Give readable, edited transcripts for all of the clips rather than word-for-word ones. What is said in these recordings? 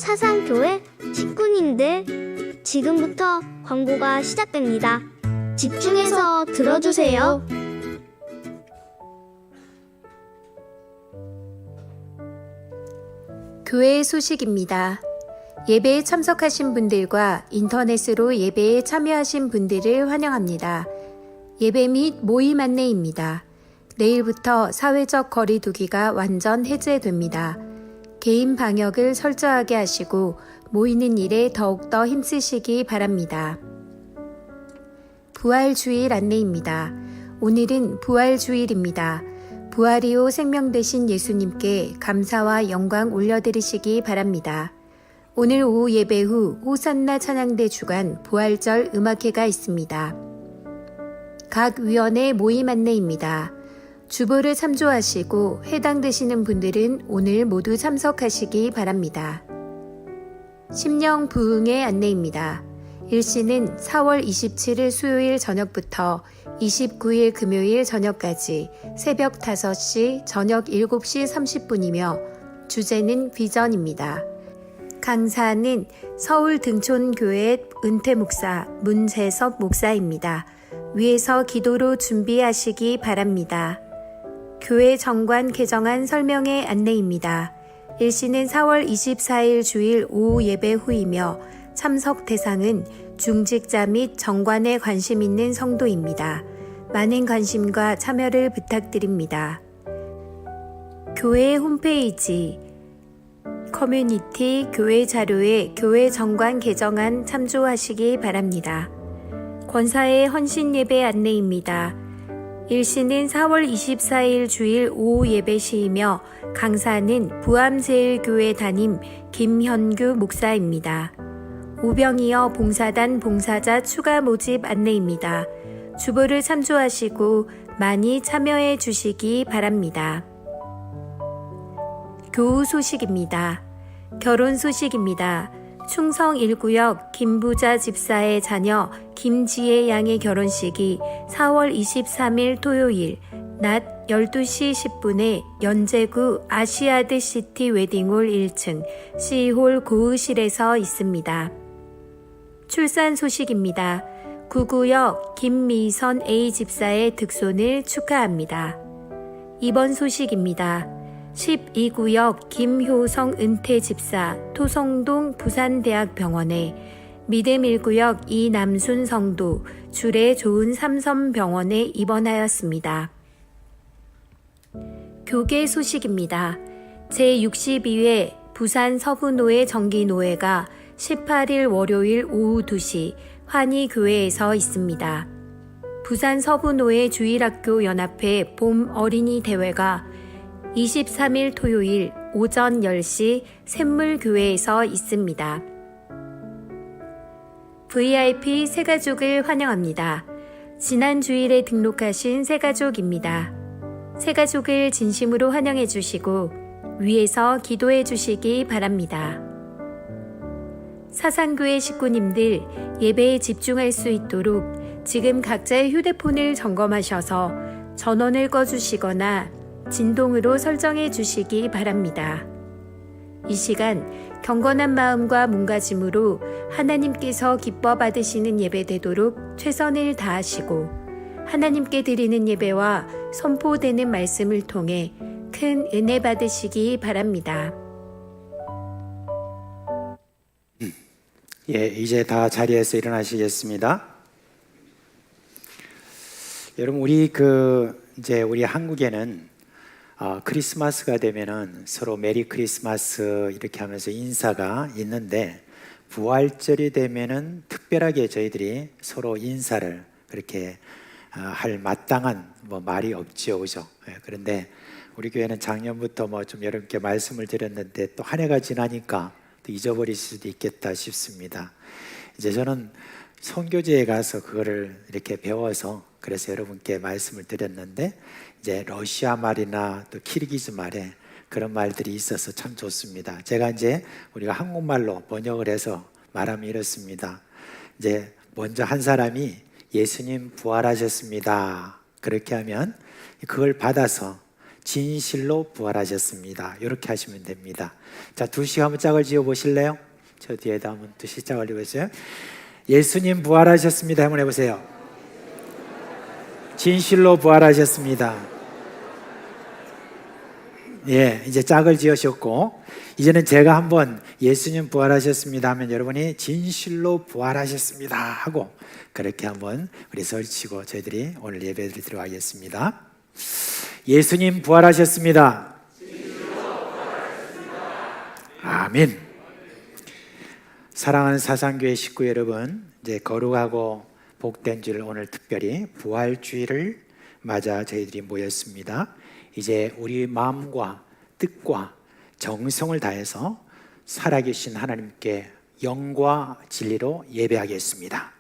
사상교회 식구님들, 지금부터 광고가 시작됩니다. 집중해서 들어주세요. 교회 소식입니다. 예배에 참석하신 분들과 인터넷으로 예배에 참여하신 분들을 환영합니다. 예배 및 모임 안내입니다. 내일부터 사회적 거리 두기가 완전 해제됩니다. 개인 방역을 철저하게 하시고 모이는 일에 더욱더 힘쓰시기 바랍니다. 부활주일 안내입니다. 오늘은 부활주일입니다. 부활이요 생명 되신 예수님께 감사와 영광 올려드리시기 바랍니다. 오늘 오후 예배 후 호산나 찬양대 주간 부활절 음악회가 있습니다. 각 위원회 모임 안내입니다. 주보를 참조하시고 해당되시는 분들은 오늘 모두 참석하시기 바랍니다. 심령 부흥의 안내입니다. 일시는 4월 27일 수요일 저녁부터 29일 금요일 저녁까지 새벽 5시, 저녁 7시 30분이며 주제는 비전입니다. 강사는 서울 등촌교회 은퇴목사 문재섭 목사입니다. 위에서 기도로 준비하시기 바랍니다. 교회 정관 개정안 설명의 안내입니다. 일시는 4월 24일 주일 오후 예배 후이며 참석 대상은 중직자 및 정관에 관심 있는 성도입니다. 많은 관심과 참여를 부탁드립니다. 교회 홈페이지 커뮤니티 교회 자료에 교회 정관 개정안 참조하시기 바랍니다. 권사의 헌신 예배 안내입니다. 일시는 4월 24일 주일 오후 예배 시이며 강사는 부암제일교회 담임 김현규 목사입니다. 오병이어 봉사단 봉사자 추가 모집 안내입니다. 주보를 참조하시고 많이 참여해 주시기 바랍니다. 교우 소식입니다. 결혼 소식입니다. 충성 1구역 김부자 집사의 자녀 김지혜 양의 결혼식이 4월 23일 토요일 낮 12시 10분에 연제구 아시아드 시티 웨딩홀 1층 C홀 고의실에서 있습니다. 출산 소식입니다. 9구역 김미선 A 집사의 득손을 축하합니다. 입원 소식입니다. 12구역 김효성 은퇴 집사 토성동 부산대학병원에 믿음 1구역 이남순 성도 주례 좋은 삼선병원에 입원하였습니다. 교계 소식입니다. 제62회 부산 서부노회 정기노회가 18일 월요일 오후 2시 환희교회에서 있습니다. 부산 서부노회 주일학교 연합회 봄 어린이 대회가 23일 토요일 오전 10시 샘물교회에서 있습니다. VIP 새가족을 환영합니다. 지난 주일에 등록하신 새가족입니다. 새가족을 진심으로 환영해 주시고 위에서 기도해 주시기 바랍니다. 사상교회 식구님들 예배에 집중할 수 있도록 지금 각자의 휴대폰을 점검하셔서 전원을 꺼주시거나 진동으로 설정해 주시기 바랍니다. 이 시간 경건한 마음과 몸가짐으로 하나님께서 기뻐 받으시는 예배 되도록 최선을 다하시고 하나님께 드리는 예배와 선포되는 말씀을 통해 큰 은혜 받으시기 바랍니다. 예, 이제 다 자리에서 일어나시겠습니다. 여러분, 우리 한국에는 크리스마스가 되면은 서로 메리 크리스마스 이렇게 하면서 인사가 있는데 부활절이 되면은 특별하게 저희들이 서로 인사를 그렇게 할 마땅한 말이 없지요, 그죠? 그런데 우리 교회는 작년부터 좀 여러분께 말씀을 드렸는데 또 한 해가 지나니까 또 잊어버릴 수도 있겠다 싶습니다. 이제 저는 선교지에 가서 그거를 이렇게 배워서 그래서 여러분께 말씀을 드렸는데 이제 러시아 말이나 또 키르기즈 말에 그런 말들이 있어서 참 좋습니다. 제가 이제 우리가 한국말로 번역을 해서 말하면 이렇습니다. 이제 먼저 한 사람이 예수님 부활하셨습니다. 그렇게 하면 그걸 받아서 진실로 부활하셨습니다. 이렇게 하시면 됩니다. 자, 두 시 한번 짝을 지어 보실래요? 저 뒤에다 한번 두 시 짝을 지어보세요. 예수님 부활하셨습니다. 한번 해보세요. 진실로 부활하셨습니다. 예, 이제 짝을 지으셨고, 이제는 제가 한번 예수님 부활하셨습니다 하면 여러분이 진실로 부활하셨습니다 하고 그렇게 한번 우리 설치고 저희들이 오늘 예배 드리도록 하겠습니다. 예수님 부활하셨습니다. 아멘. 사랑하는 사상교회 식구 여러분, 이제 거룩하고 복된 주를 오늘 특별히 부활주의를 맞아 저희들이 모였습니다. 이제 우리 마음과 뜻과 정성을 다해서 살아계신 하나님께 영과 진리로 예배하겠습니다.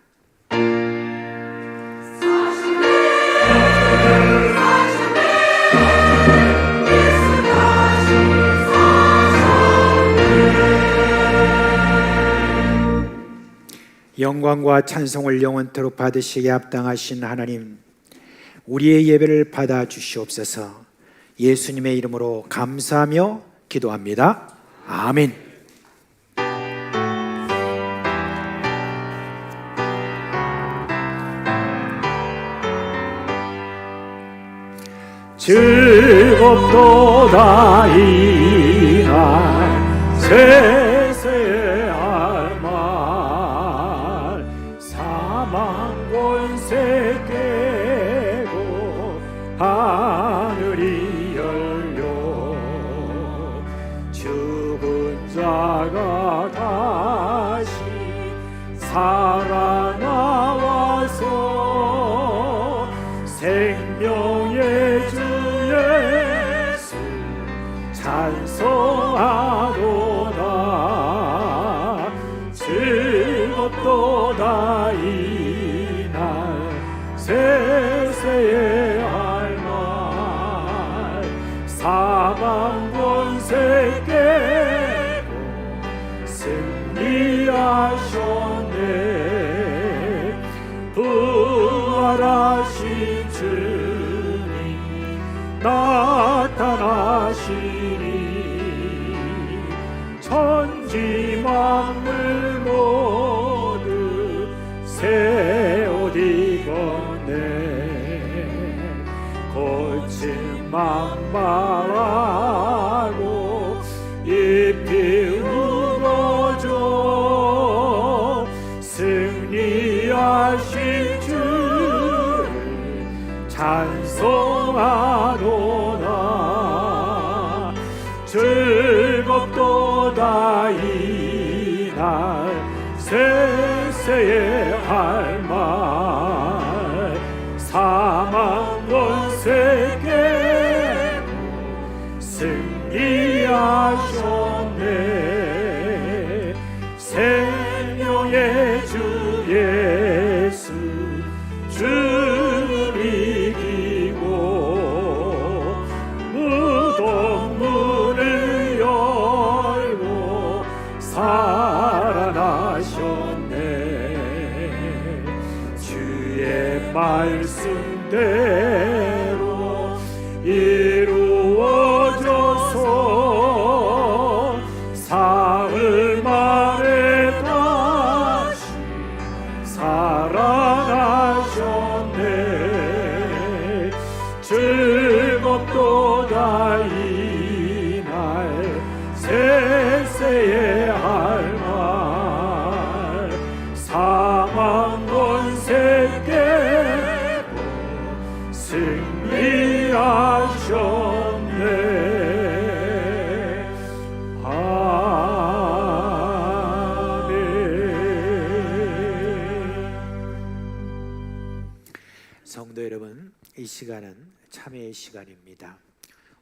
영광과 찬송을 영원토록 받으시기에 합당하신 하나님, 우리의 예배를 받아 주시옵소서. 예수님의 이름으로 감사하며 기도합니다. 아멘. 즐겁도다 이날 세세의 알말 사망 권세 깨고 하늘이 열려 죽은 자가 다시 살아나와서 생명의 주 예수 찬송하도다. 즐겁도다 이날 세세의 할말 사망 권세 깨고 승리하셨네. 부활하신 주님 나타나시니 천지 만물 모두 새 옷 입었네. 고침 망발하고 잎이 우거져 승리하신 주를 찬송하도다. 즐겁도다 이날 세세의 할말 사망 권세 깨고 승리하셨네. 생명의 주 예수 주를 이기고 무덤 문을 열고 살아나셨네. 주의 말씀대로 이루어져서 사흘 만에 다시 살아나셨네. 즐겁도다 이날 세세의 할말 사망 권세 깨고 승리하셨네. 아멘. 성도 여러분, 이 시간은 참회의 시간입니다.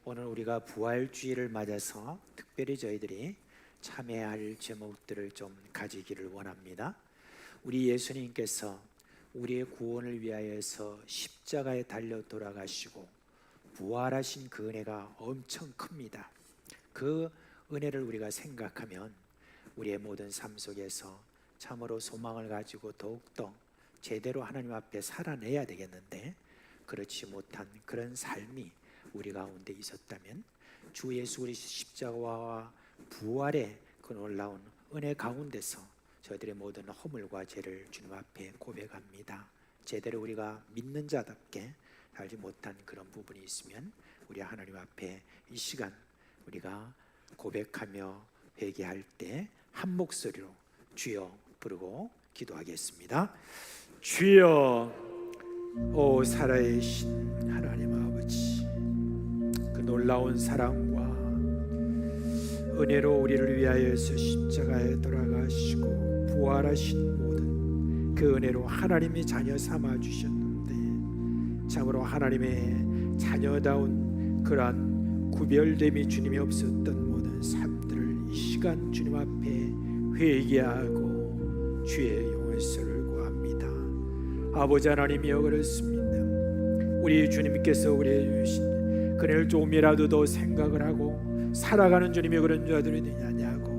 오늘 우리가 부활주의를 맞아서 특별히 저희들이 참회할 제목들을 좀 가지기를 원합니다. 우리 예수님께서 우리의 구원을 위하여서 십자가에 달려 돌아가시고 부활하신 그 은혜가 엄청 큽니다. 그 은혜를 우리가 생각하면 우리의 모든 삶 속에서 참으로 소망을 가지고 더욱더 제대로 하나님 앞에 살아내야 되겠는데, 그렇지 못한 그런 삶이 우리 가운데 있었다면 주 예수 그리스도 십자가와 부활의 그 놀라운 은혜 가운데서 저희들의 모든 허물과 죄를 주님 앞에 고백합니다. 제대로 우리가 믿는 자답게 살지 못한 그런 부분이 있으면 우리 하나님 앞에 이 시간 우리가 고백하며 회개할 때 한 목소리로 주여 부르고 기도하겠습니다. 주여, 오 살아계신 하나님 아버지, 그 놀라운 사랑과 은혜로 우리를 위하여서 십자가에 돌아가시고 부활하신 모든 그 은혜로 하나님이 자녀 삼아 주셨는데, 참으로 하나님의 자녀다운 그러한 구별됨이 주님이 없었던 모든 삶들을 이 시간 주님 앞에 회개하고 주의 용서를 구합니다. 아버지 하나님이여, 그렇습니다. 우리 주님께서 우리에게 주신 그를 조금이라도 더 생각을 하고 살아가는 주님이 그런 자들이 되냐고,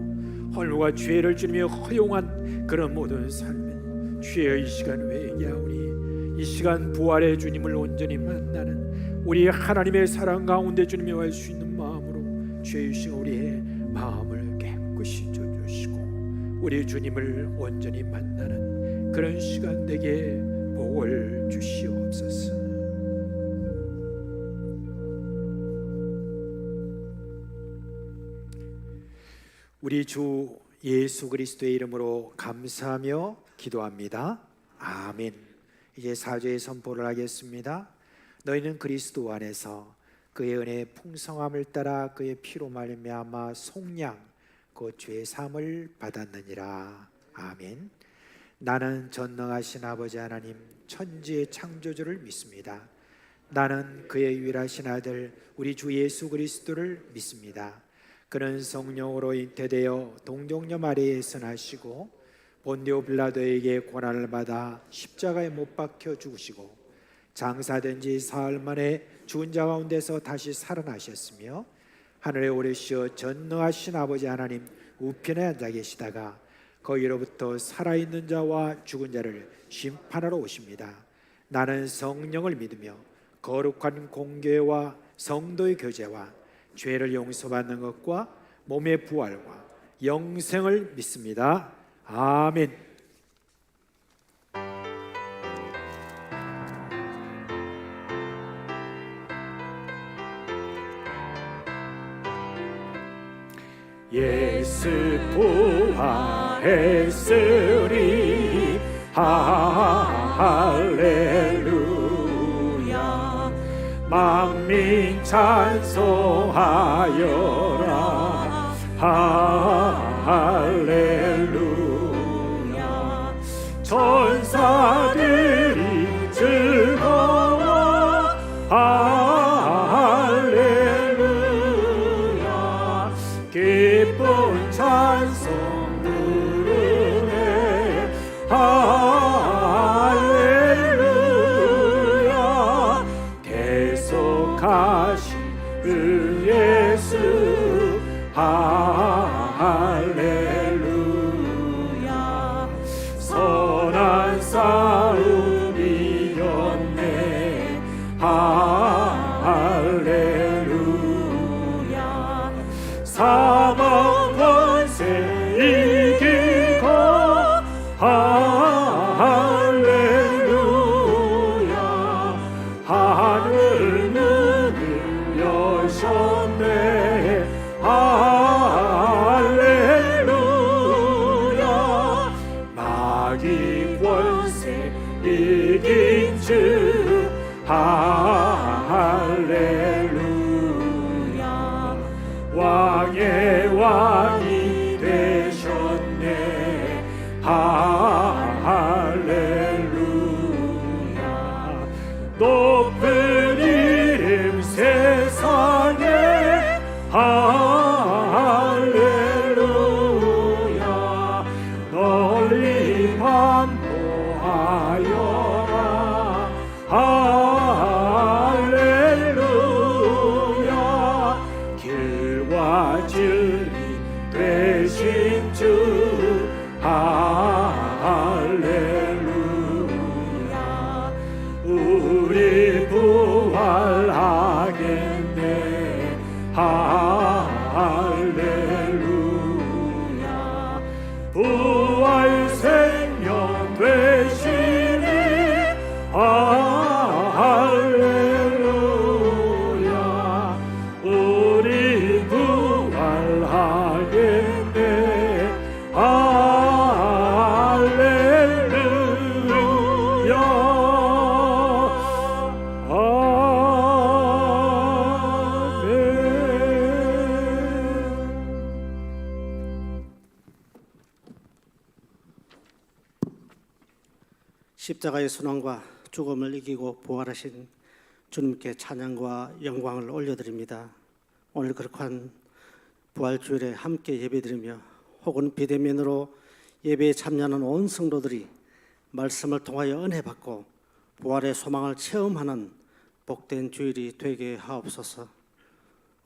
헐과 죄를 주님이 허용한 그런 모든 삶은 주의 이 시간 회개하오니, 이 시간 부활의 주님을 온전히 만나는 우리 하나님의 사랑 가운데 주님이 할 수 있는 마음으로 주의 이 시간 우리의 마음을 깨끗이 져주시고 우리 주님을 온전히 만나는 그런 시간 되게 복을 주시옵소서. 우리 주 예수 그리스도의 이름으로 감사하며 기도합니다. 아멘. 이제 사죄의 선포를 하겠습니다. 너희는 그리스도 안에서 그의 은혜의 풍성함을 따라 그의 피로 말미암아 속량 곧 죄 사함을 받았느니라. 아멘. 나는 전능하신 아버지 하나님 천지의 창조주를 믿습니다. 나는 그의 유일하신 아들 우리 주 예수 그리스도를 믿습니다. 그는 성령으로 잉태되어 동정녀 마리아에서 나시고 본디오 빌라도에게 고난을 받아 십자가에 못 박혀 죽으시고 장사된 지 사흘 만에 죽은 자 가운데서 다시 살아나셨으며 하늘에 오르시어 전능하신 아버지 하나님 우편에 앉아 계시다가 거기로부터 살아있는 자와 죽은 자를 심판하러 오십니다. 나는 성령을 믿으며 거룩한 공교회와 성도의 교제와 죄를 용서받는 것과 몸의 부활과 영생을 믿습니다. 아멘. 예수 부활했으리 할렐루야. 만민 찬송하여라 할렐루야. 천사들이 즐거워 할렐루야. 기쁜 찬송 부르네 할렐루야. 계속하신 그 예수 할렐루야. 선한 싸움 이겼네 할렐루야. 사망 권세 이기고 할렐루야. 하늘 문을 여셨네 할렐루야. 마귀 권세 이긴 주 할렐루야. 왕의 왕이 되셨네 할렐루야. 높은 이름 세상에 할렐루야. 널리 반포하여라 할렐루야. 길과 진리 되신 주 할렐루야. 우리 부활하겠네 할렐루야. 부활 생명 되시니 할렐루야. 우리 부활하겠네 할렐루야. 십자가의 순환과 죽음을 이기고 부활하신 주님께 찬양과 영광을 올려드립니다. 오늘 거룩한 부활주일에 함께 예배드리며 혹은 비대면으로 예배에 참여하는 온 성도들이 말씀을 통하여 은혜 받고 부활의 소망을 체험하는 복된 주일이 되게 하옵소서.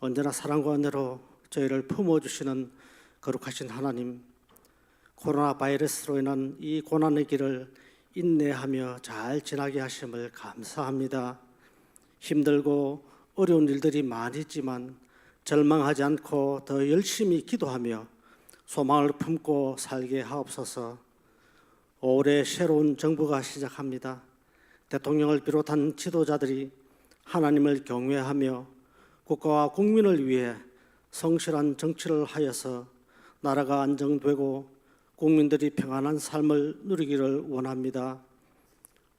언제나 사랑과 은혜로 저희를 품어주시는 거룩하신 하나님, 코로나 바이러스로 인한 이 고난의 길을 인내하며 잘 지나게 하심을 감사합니다. 힘들고 어려운 일들이 많이 있지만 절망하지 않고 더 열심히 기도하며 소망을 품고 살게 하옵소서. 올해 새로운 정부가 시작합니다. 대통령을 비롯한 지도자들이 하나님을 경외하며 국가와 국민을 위해 성실한 정치를 하여서 나라가 안정되고 국민들이 평안한 삶을 누리기를 원합니다.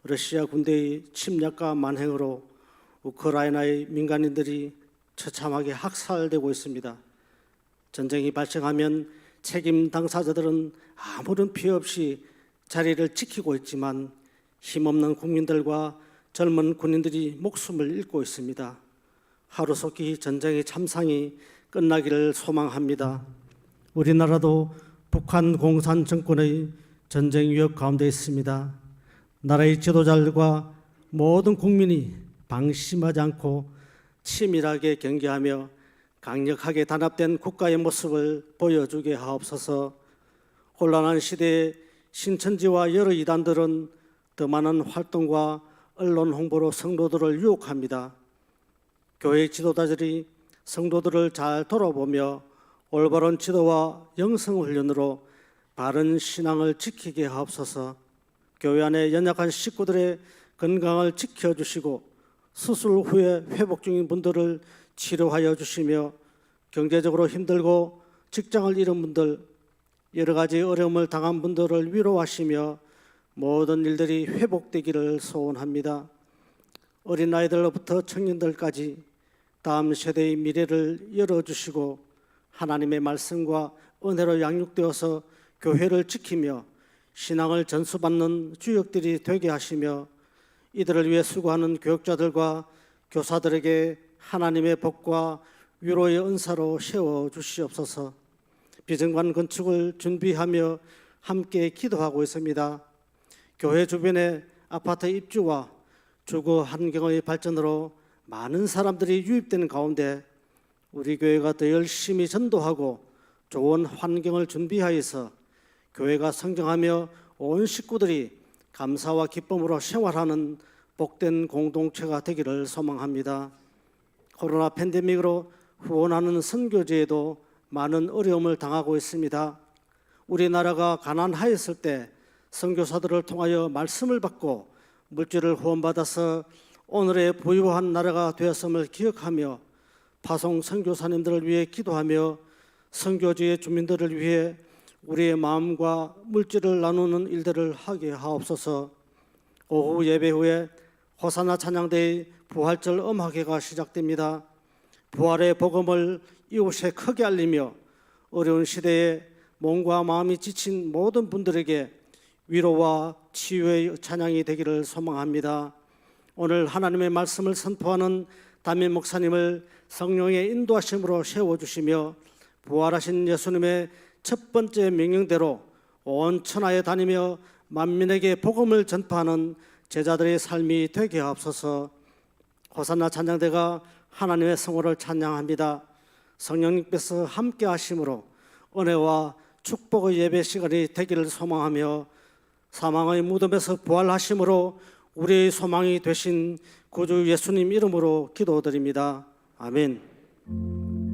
러시아 군대의 침략과 만행으로 우크라이나의 민간인들이 처참하게 학살되고 있습니다. 전쟁이 발생하면 책임 당사자들은 아무런 피해 없이 자리를 지키고 있지만 힘없는 국민들과 젊은 군인들이 목숨을 잃고 있습니다. 하루속히 전쟁의 참상이 끝나기를 소망합니다. 우리나라도 북한 공산 정권의 전쟁 위협 가운데 있습니다. 나라의 지도자들과 모든 국민이 방심하지 않고 치밀하게 경계하며 강력하게 단합된 국가의 모습을 보여주게 하옵소서. 혼란한 시대에 신천지와 여러 이단들은 더 많은 활동과 언론 홍보로 성도들을 유혹합니다. 교회 지도자들이 성도들을 잘 돌아보며 올바른 지도와 영성훈련으로 바른 신앙을 지키게 하옵소서. 교회 안에 연약한 식구들의 건강을 지켜주시고 수술 후에 회복 중인 분들을 치료하여 주시며 경제적으로 힘들고 직장을 잃은 분들, 여러 가지 어려움을 당한 분들을 위로하시며 모든 일들이 회복되기를 소원합니다. 어린아이들로부터 청년들까지 다음 세대의 미래를 열어주시고 하나님의 말씀과 은혜로 양육되어서 교회를 지키며 신앙을 전수받는 주역들이 되게 하시며 이들을 위해 수고하는 교육자들과 교사들에게 하나님의 복과 위로의 은사로 세워주시옵소서. 비정관 건축을 준비하며 함께 기도하고 있습니다. 교회 주변의 아파트 입주와 주거 환경의 발전으로 많은 사람들이 유입되는 가운데 우리 교회가 더 열심히 전도하고 좋은 환경을 준비하여서 교회가 성장하며 온 식구들이 감사와 기쁨으로 생활하는 복된 공동체가 되기를 소망합니다. 코로나 팬데믹으로 후원하는 선교지에도 많은 어려움을 당하고 있습니다. 우리나라가 가난하였을 때 선교사들을 통하여 말씀을 받고 물질을 후원받아서 오늘의 부유한 나라가 되었음을 기억하며 파송 선교사님들을 위해 기도하며 선교지의 주민들을 위해 우리의 마음과 물질을 나누는 일들을 하게 하옵소서. 오후 예배 후에 호사나 찬양대의 부활절 음악회가 시작됩니다. 부활의 복음을 이웃에 크게 알리며 어려운 시대에 몸과 마음이 지친 모든 분들에게 위로와 치유의 찬양이 되기를 소망합니다. 오늘 하나님의 말씀을 선포하는 담임 목사님을 성령의 인도하심으로 세워주시며 부활하신 예수님의 첫 번째 명령대로 온 천하에 다니며 만민에게 복음을 전파하는 제자들의 삶이 되게 하옵소서. 호산나 찬양대가 하나님의 성호를 찬양합니다. 성령님께서 함께 하심으로 은혜와 축복의 예배 시간이 되기를 소망하며 사망의 무덤에서 부활하심으로 우리의 소망이 되신 구주 예수님 이름으로 기도드립니다. 아멘.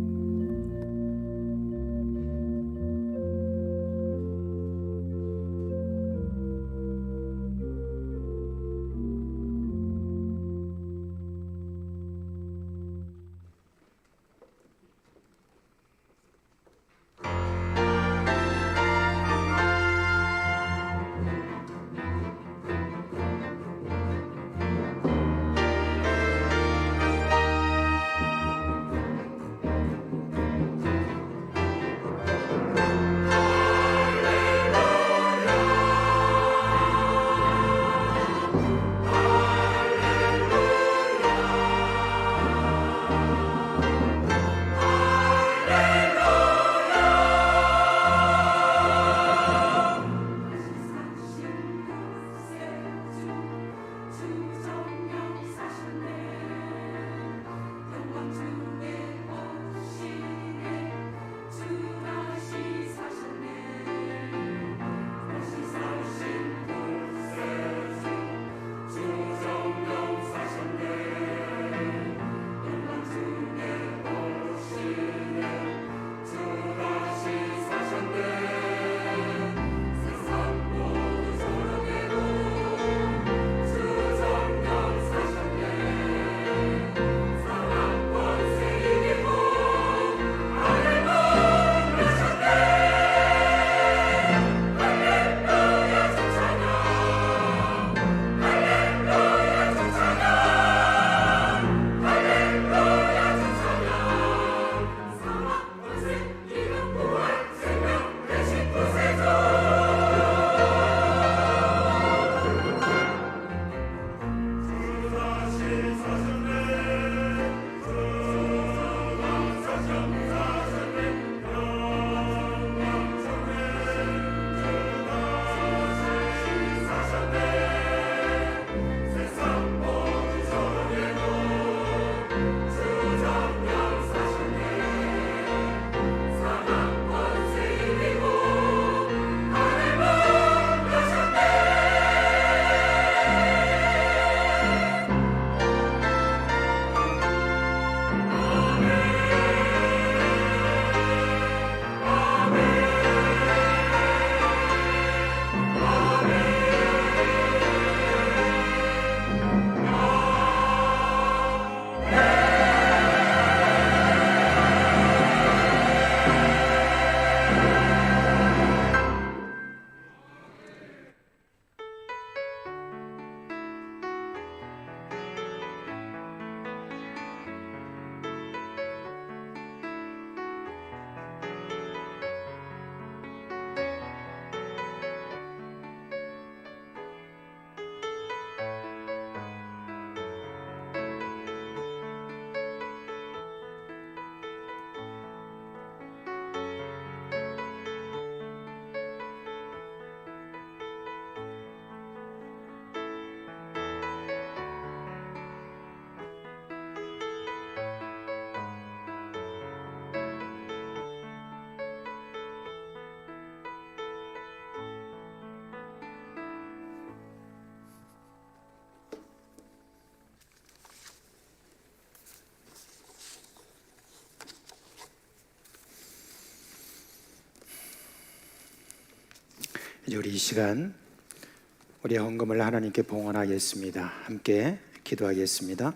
이제 우리 이 시간 우리의 헌금을 하나님께 봉헌하겠습니다. 함께 기도하겠습니다.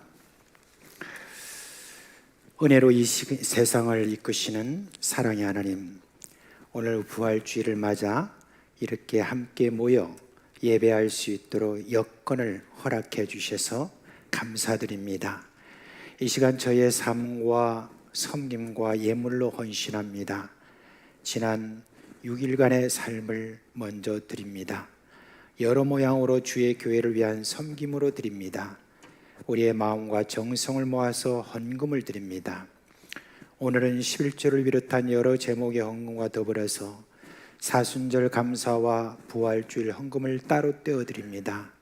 은혜로 이 세상을 이끄시는 사랑의 하나님, 오늘 부활주의를 맞아 이렇게 함께 모여 예배할 수 있도록 여건을 허락해 주셔서 감사드립니다. 이 시간 저의 삶과 섬김과 예물로 헌신합니다. 지난 6일간의 삶을 먼저 드립니다. 여러 모양으로 주의 교회를 위한 섬김으로 드립니다. 우리의 마음과 정성을 모아서 헌금을 드립니다. 오늘은 11조를 비롯한 여러 제목의 헌금과 더불어서 사순절 감사와 부활주일 헌금을 따로 떼어 드립니다.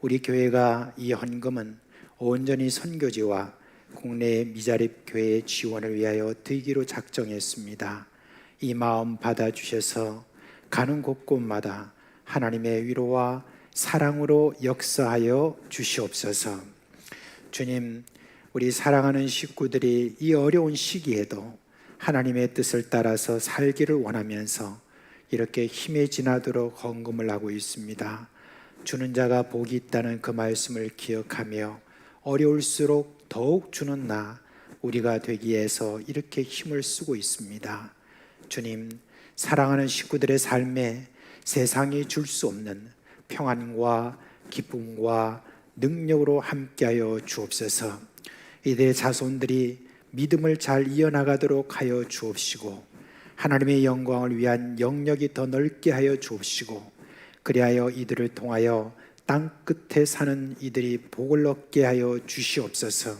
우리 교회가 이 헌금은 온전히 선교지와 국내 미자립 교회의 지원을 위하여 드리기로 작정했습니다. 이 마음 받아주셔서 가는 곳곳마다 하나님의 위로와 사랑으로 역사하여 주시옵소서. 주님, 우리 사랑하는 식구들이 이 어려운 시기에도 하나님의 뜻을 따라서 살기를 원하면서 이렇게 힘에 지나도록 헌금을 하고 있습니다. 주는 자가 복이 있다는 그 말씀을 기억하며 어려울수록 더욱 주는 나 우리가 되기 위해서 이렇게 힘을 쓰고 있습니다. 주님, 사랑하는 식구들의 삶에 세상이 줄 수 없는 평안과 기쁨과 능력으로 함께하여 주옵소서. 이들의 자손들이 믿음을 잘 이어나가도록 하여 주옵시고 하나님의 영광을 위한 영역이 더 넓게 하여 주옵시고 그리하여 이들을 통하여 땅 끝에 사는 이들이 복을 얻게 하여 주시옵소서.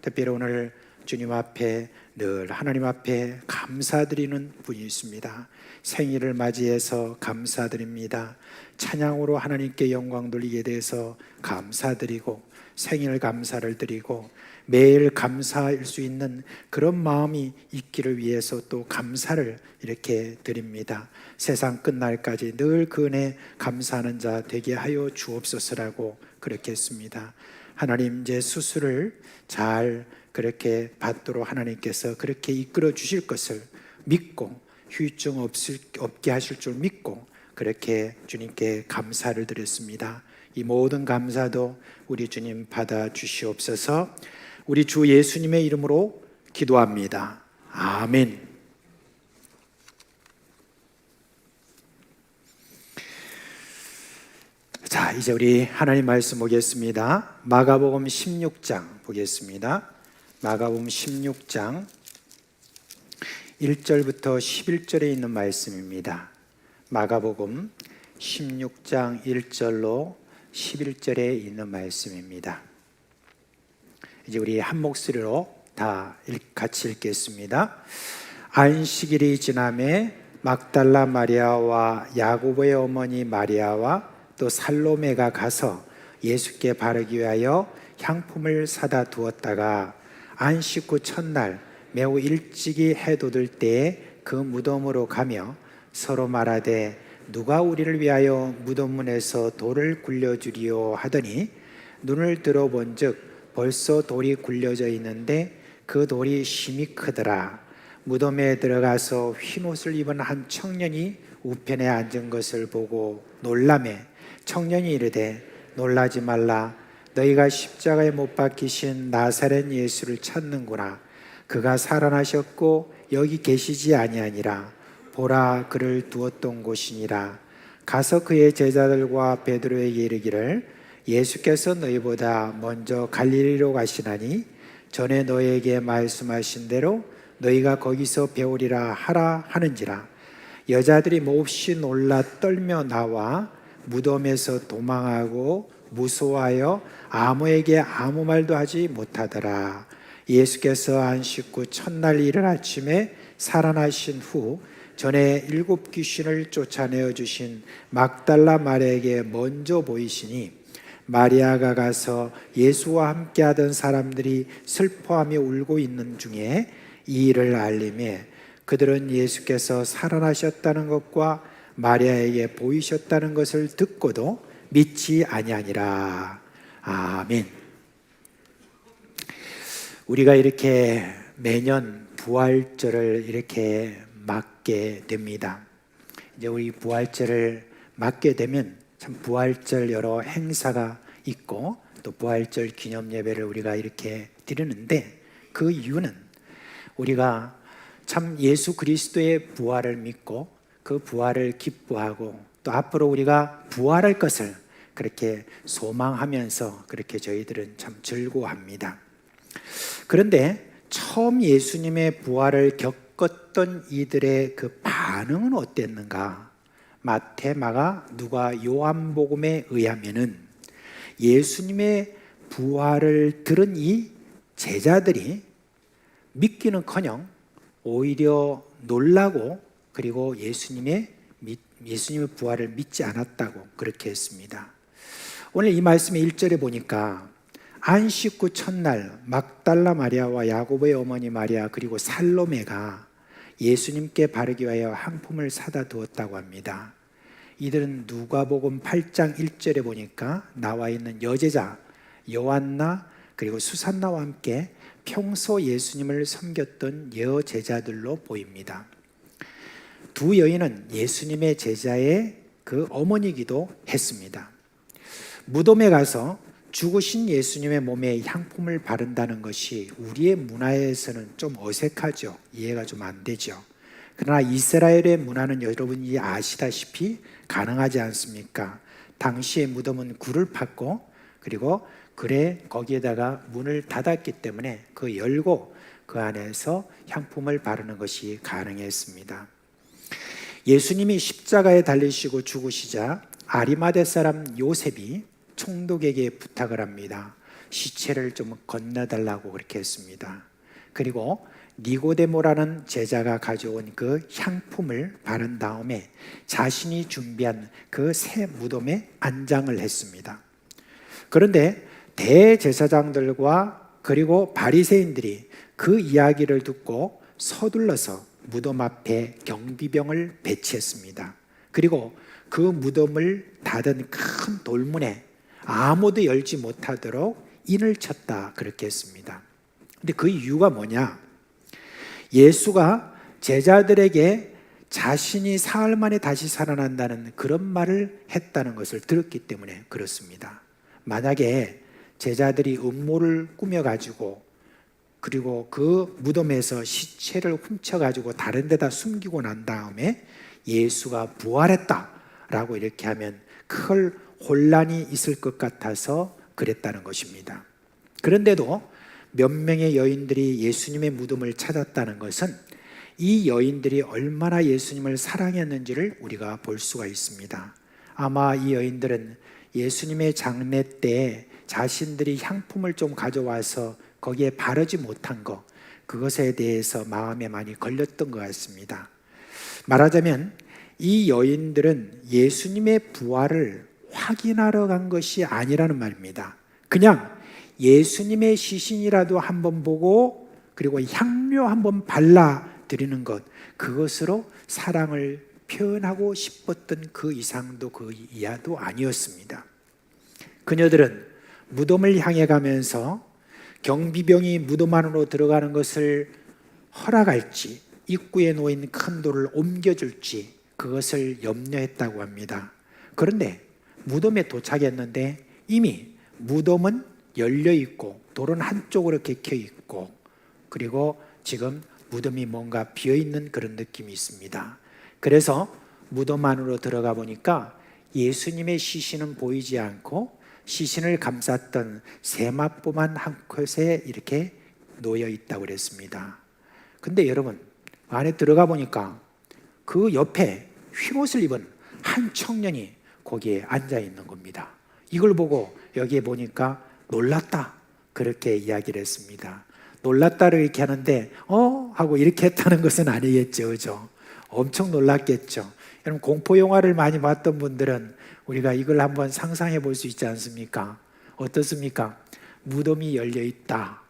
특별히 오늘 주님 앞에 늘 하나님 앞에 감사드리는 분이 있습니다. 생일을 맞이해서 감사드립니다. 찬양으로 하나님께 영광 돌리게 돼서 감사드리고 생일 감사를 드리고 매일 감사할 수 있는 그런 마음이 있기를 위해서 또 감사를 이렇게 드립니다. 세상 끝날까지 늘 그 은혜 감사하는 자 되게 하여 주옵소서라고 그렇게 했습니다. 하나님, 이제 수술을 잘 그렇게 받도록 하나님께서 그렇게 이끌어 주실 것을 믿고 후유증 없게 하실 줄 믿고 그렇게 주님께 감사를 드렸습니다. 이 모든 감사도 우리 주님 받아 주시옵소서. 우리 주 예수님의 이름으로 기도합니다. 아멘. 자, 이제 우리 하나님 말씀 보겠습니다. 마가복음 16장 보겠습니다. 마가복음 16장 1절부터 11절에 있는 말씀입니다. 마가복음 16장 1절로 11절에 있는 말씀입니다. 이제 우리 한 목소리로 다 같이 읽겠습니다. 안식일이 지남에 막달라 마리아와 야고보의 어머니 마리아와 또 살로메가 가서 예수께 바르기 위하여 향품을 사다 두었다가 안식 후 첫날 매우 일찍이 해 돋을 때에 그 무덤으로 가며 서로 말하되 누가 우리를 위하여 무덤문에서 돌을 굴려주리요 하더니 눈을 들어본즉 벌써 돌이 굴려져 있는데 그 돌이 심히 크더라. 무덤에 들어가서 흰 옷을 입은 한 청년이 우편에 앉은 것을 보고 놀라매 청년이 이르되 놀라지 말라. 너희가 십자가에 못 박히신 나사렛 예수를 찾는구나. 그가 살아나셨고 여기 계시지 아니하니라. 보라, 그를 두었던 곳이니라. 가서 그의 제자들과 베드로에게 이르기를 예수께서 너희보다 먼저 갈릴리로 가시나니 전에 너희에게 말씀하신 대로 너희가 거기서 배우리라 하라 하는지라. 여자들이 몹시 놀라 떨며 나와 무덤에서 도망하고 무서워하여 아무에게 아무 말도 하지 못하더라. 예수께서 안식 후 첫날 이른 아침에 살아나신 후 전에 7 귀신을 쫓아내어 주신 막달라 마리아에게 먼저 보이시니 마리아가 가서 예수와 함께 하던 사람들이 슬퍼하며 울고 있는 중에 이 일을 알림해 그들은 예수께서 살아나셨다는 것과 마리아에게 보이셨다는 것을 듣고도 믿지 아니하니라. 아멘. 우리가 이렇게 매년 부활절을 이렇게 맞게 됩니다. 이제 우리 부활절을 맞게 되면 참 부활절 여러 행사가 있고 또 부활절 기념 예배를 우리가 이렇게 드리는데, 그 이유는 우리가 참 예수 그리스도의 부활을 믿고 그 부활을 기뻐하고 또 앞으로 우리가 부활할 것을 그렇게 소망하면서 그렇게 저희들은 참 즐거워합니다. 그런데 처음 예수님의 부활을 겪었던 이들의 그 반응은 어땠는가? 마태, 마가, 누가, 요한복음에 의하면은 예수님의 부활을 들은 이 제자들이 믿기는커녕 오히려 놀라고, 그리고 예수님의 부활을 믿지 않았다고 그렇게 했습니다. 오늘 이 말씀의 1절에 보니까 안식 후 첫날 막달라 마리아와 야고보의 어머니 마리아 그리고 살로메가 예수님께 바르기 위하여 향품을 사다 두었다고 합니다. 이들은 누가복음 8장 1절에 보니까 나와 있는 여제자 요한나 그리고 수산나와 함께 평소 예수님을 섬겼던 여제자들로 보입니다. 두 여인은 예수님의 제자의 그 어머니이기도 했습니다. 무덤에 가서 죽으신 예수님의 몸에 향품을 바른다는 것이 우리의 문화에서는 좀 어색하죠. 이해가 좀 안 되죠. 그러나 이스라엘의 문화는 여러분이 아시다시피 가능하지 않습니까? 당시의 무덤은 굴을 팠고 그리고 거기에다가 문을 닫았기 때문에 그 열고 그 안에서 향품을 바르는 것이 가능했습니다. 예수님이 십자가에 달리시고 죽으시자 아리마대 사람 요셉이 총독에게 부탁을 합니다. 시체를 좀 건너달라고 그렇게 했습니다. 그리고 니고데모라는 제자가 가져온 그 향품을 바른 다음에 자신이 준비한 그 새 무덤에 안장을 했습니다. 그런데 대제사장들과 그리고 바리새인들이 그 이야기를 듣고 서둘러서 무덤 앞에 경비병을 배치했습니다. 그리고 그 무덤을 닫은 큰 돌문에 아무도 열지 못하도록 인을 쳤다 그렇게 했습니다. 근데 그 이유가 뭐냐? 예수가 제자들에게 자신이 사흘 만에 다시 살아난다는 그런 말을 했다는 것을 들었기 때문에 그렇습니다. 만약에 제자들이 음모를 꾸며가지고 그리고 그 무덤에서 시체를 훔쳐가지고 다른 데다 숨기고 난 다음에 예수가 부활했다라고 이렇게 하면 큰 혼란이 있을 것 같아서 그랬다는 것입니다. 그런데도 몇 명의 여인들이 예수님의 무덤을 찾았다는 것은 이 여인들이 얼마나 예수님을 사랑했는지를 우리가 볼 수가 있습니다. 아마 이 여인들은 예수님의 장례 때 자신들이 향품을 좀 가져와서 거기에 바르지 못한 것, 그것에 대해서 마음에 많이 걸렸던 것 같습니다. 말하자면 이 여인들은 예수님의 부활을 확인하러 간 것이 아니라는 말입니다. 그냥 예수님의 시신이라도 한번 보고 그리고 향료 한번 발라드리는 것, 그것으로 사랑을 표현하고 싶었던 그 이상도 그 이하도 아니었습니다. 그녀들은 무덤을 향해 가면서 경비병이 무덤 안으로 들어가는 것을 허락할지, 입구에 놓인 큰 돌을 옮겨줄지 그것을 염려했다고 합니다. 그런데 무덤에 도착했는데 이미 무덤은 열려 있고 돌은 한쪽으로 객혀 있고 그리고 지금 무덤이 뭔가 비어 있는 그런 느낌이 있습니다. 그래서 무덤 안으로 들어가 보니까 예수님의 시신은 보이지 않고 시신을 감쌌던 세마포만 한 컷에 이렇게 놓여 있다고 그랬습니다. 근데 여러분, 안에 들어가 보니까 그 옆에 흰옷을 입은 한 청년이 거기에 앉아 있는 겁니다. 이걸 보고 여기에 보니까 놀랐다 그렇게 이야기를 했습니다. 놀랐다를 이렇게 하는데 하고 이렇게 했다는 것은 아니겠죠, 그죠? 엄청 놀랐겠죠. 여러분, 공포 영화를 많이 봤던 분들은 우리가 이걸 한번 상상해 볼 수 있지 않습니까? 어떻습니까? 무덤이 열려 있다.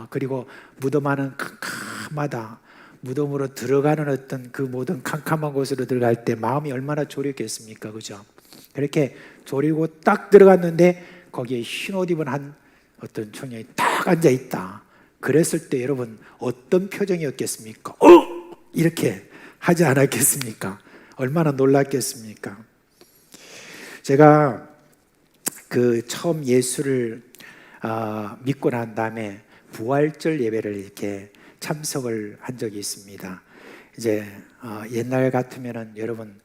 그리고 무덤 안은 캄캄하다. 무덤으로 들어가는 어떤 그 모든 캄캄한 곳으로 들어갈 때 마음이 얼마나 졸였겠습니까, 그죠? 그렇게 졸이고 딱 들어갔는데 거기에 흰 옷 입은 한 어떤 청년이 딱 앉아 있다. 그랬을 때 여러분 어떤 표정이었겠습니까? 이렇게 하지 않았겠습니까? 얼마나 놀랐겠습니까? 제가 그 처음 예수를 믿고 난 다음에 부활절 예배를 이렇게 참석을 한 적이 있습니다. 이제 옛날 같으면은 여러분